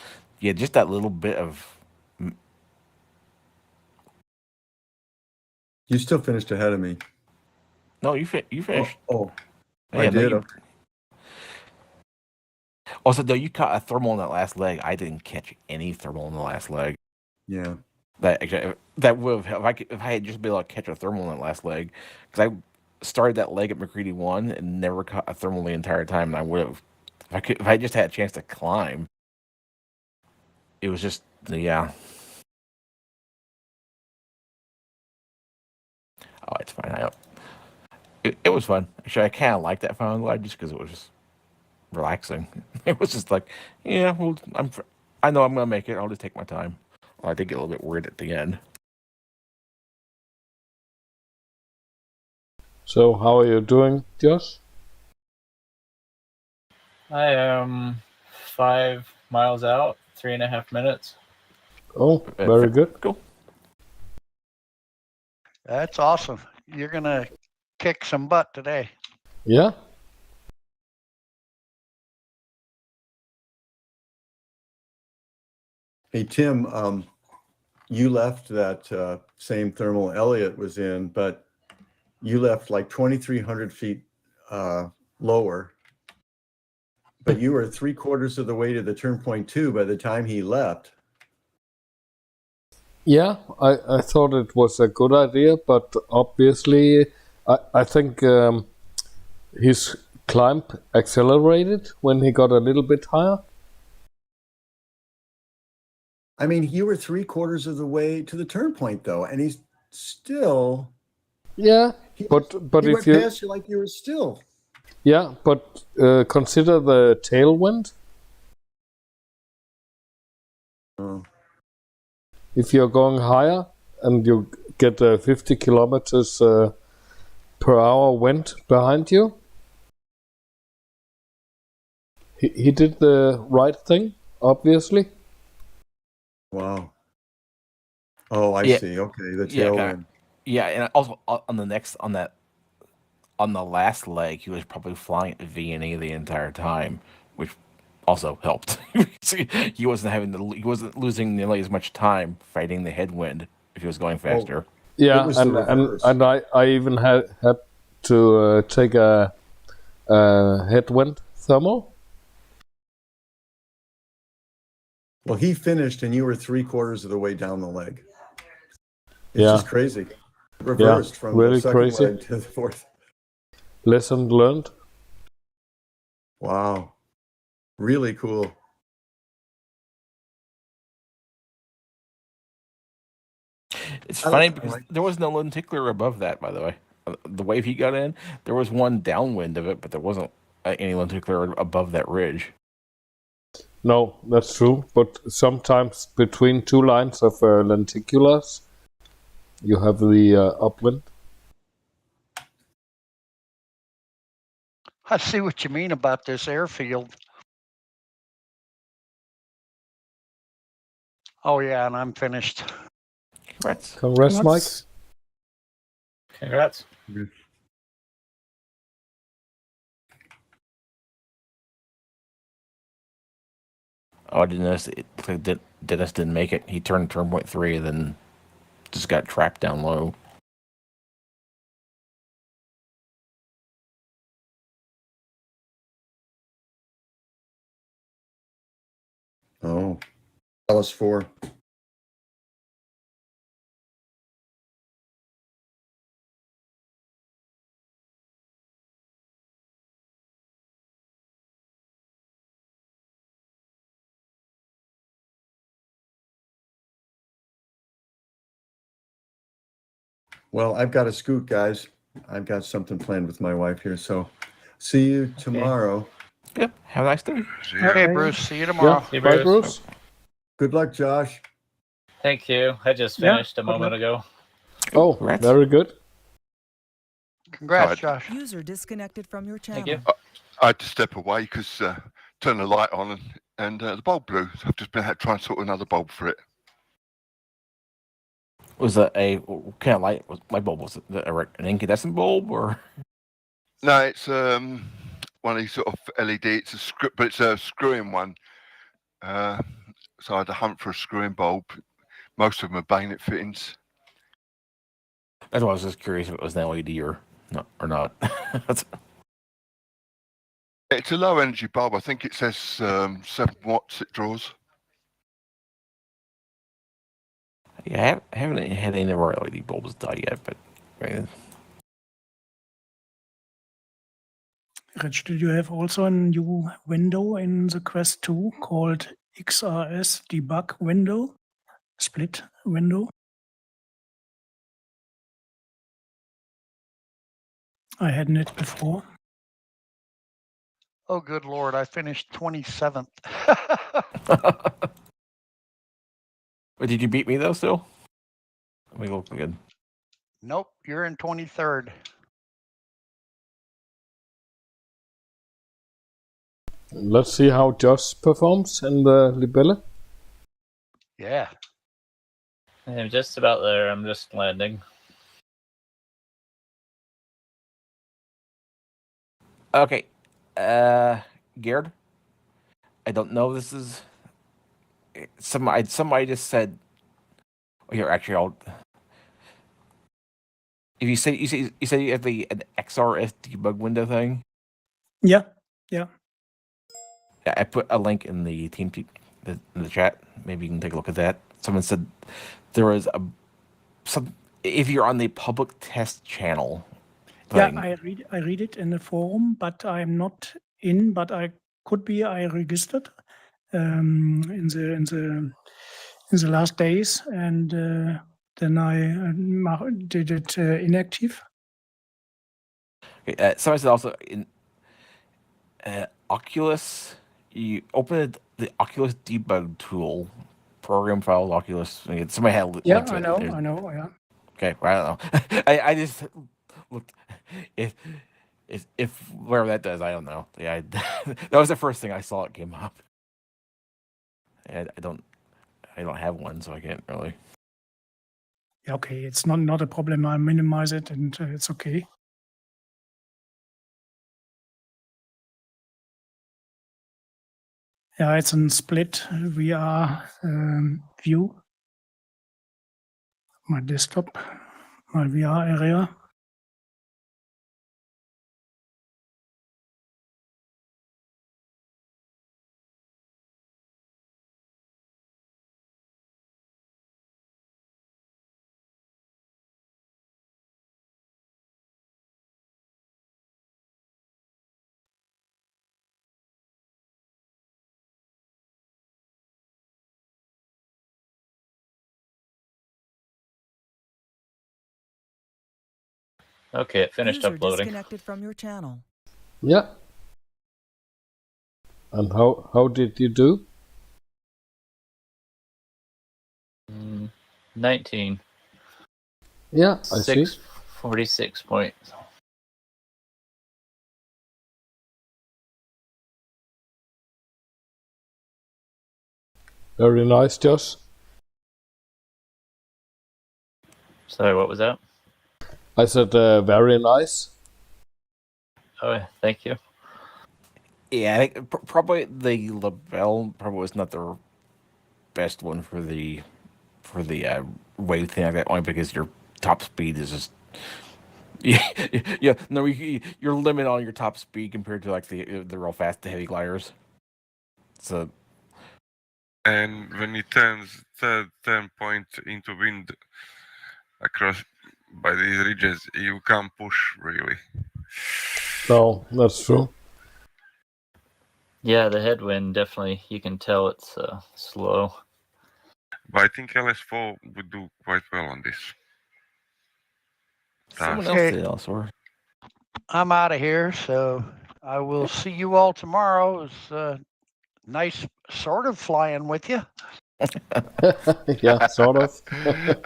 G: just that little bit of.
C: You still finished ahead of me.
G: No, you finished.
C: Oh, I did.
G: Also, though, you caught a thermal in that last leg. I didn't catch any thermal in the last leg.
C: Yeah.
G: That would have if I had just been able to catch a thermal in that last leg, because I started that leg at McCready 1 and never caught a thermal the entire time, and I would have if I just had a chance to climb. It was just Oh, it's fine. It was fun. Actually, I kind of liked that final glide just because it was just relaxing. It was just like, I know I'm gonna make it. I'll just take my time. I did get a little bit weird at the end.
B: So, how are you doing, Josh?
E: I am 5 miles out, 3.5 minutes.
B: Oh, very good.
G: Cool.
F: That's awesome. You're going to kick some butt today.
B: Yeah.
C: Hey, Tim, you left that same thermal Elliot was in, but you left like 2,300 feet lower. But you were 3/4 of the way to the turn point 2 by the time he left.
B: Yeah, I thought it was a good idea, but obviously I think his climb accelerated when he got a little bit higher.
C: I mean, you were 3/4 of the way to the turn point, though, and he's still.
B: Yeah, but
C: he
B: if
C: went
B: you
C: past you like you were still.
B: Yeah, but consider the tailwind.
C: Oh.
B: If you're going higher and you get 50 kilometers per hour wind behind you, he did the right thing, obviously.
C: Wow. Oh, I
G: Yeah.
C: see. Okay, the
G: Yeah,
C: tailwind.
G: Yeah, and also on the last leg, he was probably flying at VNA the entire time, which also helped. he wasn't losing nearly as much time fighting the headwind if he was going faster.
B: Yeah,
C: It was the reverse.
B: and I even had to take a headwind thermal.
C: Well, he finished and you were 3/4 of the way down the leg. It's
B: Yeah.
C: just crazy. Reversed from
B: really
C: the second
B: crazy.
C: leg to the fourth.
B: Lesson learned.
C: Wow. Really cool.
G: It's funny because there was no lenticular above that, by the way. The wave he got in, there was one downwind of it, but there wasn't any lenticular above that ridge.
B: No, that's true. But sometimes between two lines of lenticulars, you have the upwind.
F: I see what you mean about this airfield. Oh yeah, and I'm finished.
G: Congrats.
B: Congrats, Mike.
E: Congrats.
G: Oh, I didn't notice Dennis didn't make it. He turned turn point 3 and then just got trapped down low.
C: Oh. LS4. Well, I've got to scoot, guys. I've got something planned with my wife here. So see you tomorrow.
G: Yep. Have a nice day.
F: Okay, Bruce. See you tomorrow.
B: Yeah. Bye, Bruce.
C: Good luck, Josh.
E: Thank you. I just
K: Yeah,
E: finished a moment ago.
B: Oh,
G: Congrats.
B: very good.
F: Congrats,
D: Right.
F: Josh.
A: User disconnected from your channel.
E: Thank you.
D: I had to step away because turn the light on and the bulb blew. So I've just been had to try and sort another bulb for it.
G: Was that what kind of light bulb was it? An incandescent bulb or?
D: No, it's one of these sort of LED. It's a but it's a screw-in one. So I had to hunt for a screw-in bulb. Most of them are bayonet fittings.
G: That's why I was just curious if it was an LED or not.
D: It's a low energy bulb. I think it says 7 watts it draws.
G: Yeah, I haven't had any of our LED bulbs die yet, but.
K: Rich, did you have also a new window in the Quest 2 called XRS debug window? Split window? I hadn't it before.
F: Oh, good Lord. I finished 27th.
G: But did you beat me though still? We look good.
F: Nope, you're in 23rd.
B: Let's see how Josh performs in the Libelle.
F: Yeah.
E: I'm just about there. I'm just landing.
G: Okay. Gerd, I don't know. This is somebody just said. Here, actually, I'll. If you say you have an XRS debug window thing.
K: Yeah.
G: Yeah, I put a link in the in the chat. Maybe you can take a look at that. Someone said there was some. If you're on the public test channel.
K: Yeah, I read it in the forum, but I'm not in. But I could be. I registered in the last days, and then I did it inactive.
G: Okay, someone said also Oculus. You open the Oculus debug tool, program files, Oculus. Somebody had
K: Yeah,
G: links
K: I
G: to
K: know,
G: it.
K: I know, yeah.
G: Okay, well, I don't know. I just looked if whatever that does, I don't know. Yeah, that was the first thing I saw. It came up. And I don't have one, so I can't really.
K: Yeah, okay, it's not a problem. I minimize it, and it's okay. Yeah, it's a split VR view. My desktop, my VR area.
E: Okay, it finished
A: User
E: uploading.
A: disconnected from your channel.
B: Yeah. And how did you do?
E: 19.
B: Yeah, I see.
E: 646 points.
B: Very nice, Josh.
E: Sorry, what was that?
B: I said very nice.
E: Oh, thank you.
G: Yeah, I think probably the Labelle probably was not the best one for the wave thing like that, only because your top speed is just you're limited on your top speed compared to like the real fast heavy gliders. So
H: And when it turns 10 point into wind across by these ridges, you can't push really.
B: No, that's true.
E: Yeah, the headwind definitely, you can tell it's slow.
H: But I think LS4 would do quite well on this.
G: someone
H: task.
G: else did elsewhere.
F: I'm out of here, so I will see you all tomorrow. It's nice sort of flying with you.
B: Yeah, sort of.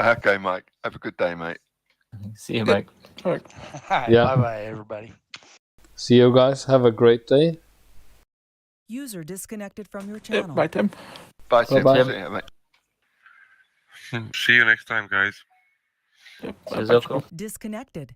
D: Okay, Mike. Have a good day, mate.
E: See you, Mike.
B: Yeah.
F: Bye-bye, everybody.
B: See you guys. Have a great day.
A: User disconnected from your channel.
G: Bye, Tim.
D: Bye, Tim.
B: Bye-bye.
D: See you, mate.
H: See you next time, guys.
G: Yep,
E: Cheers,
G: bye,
E: Elko.
A: Disconnected.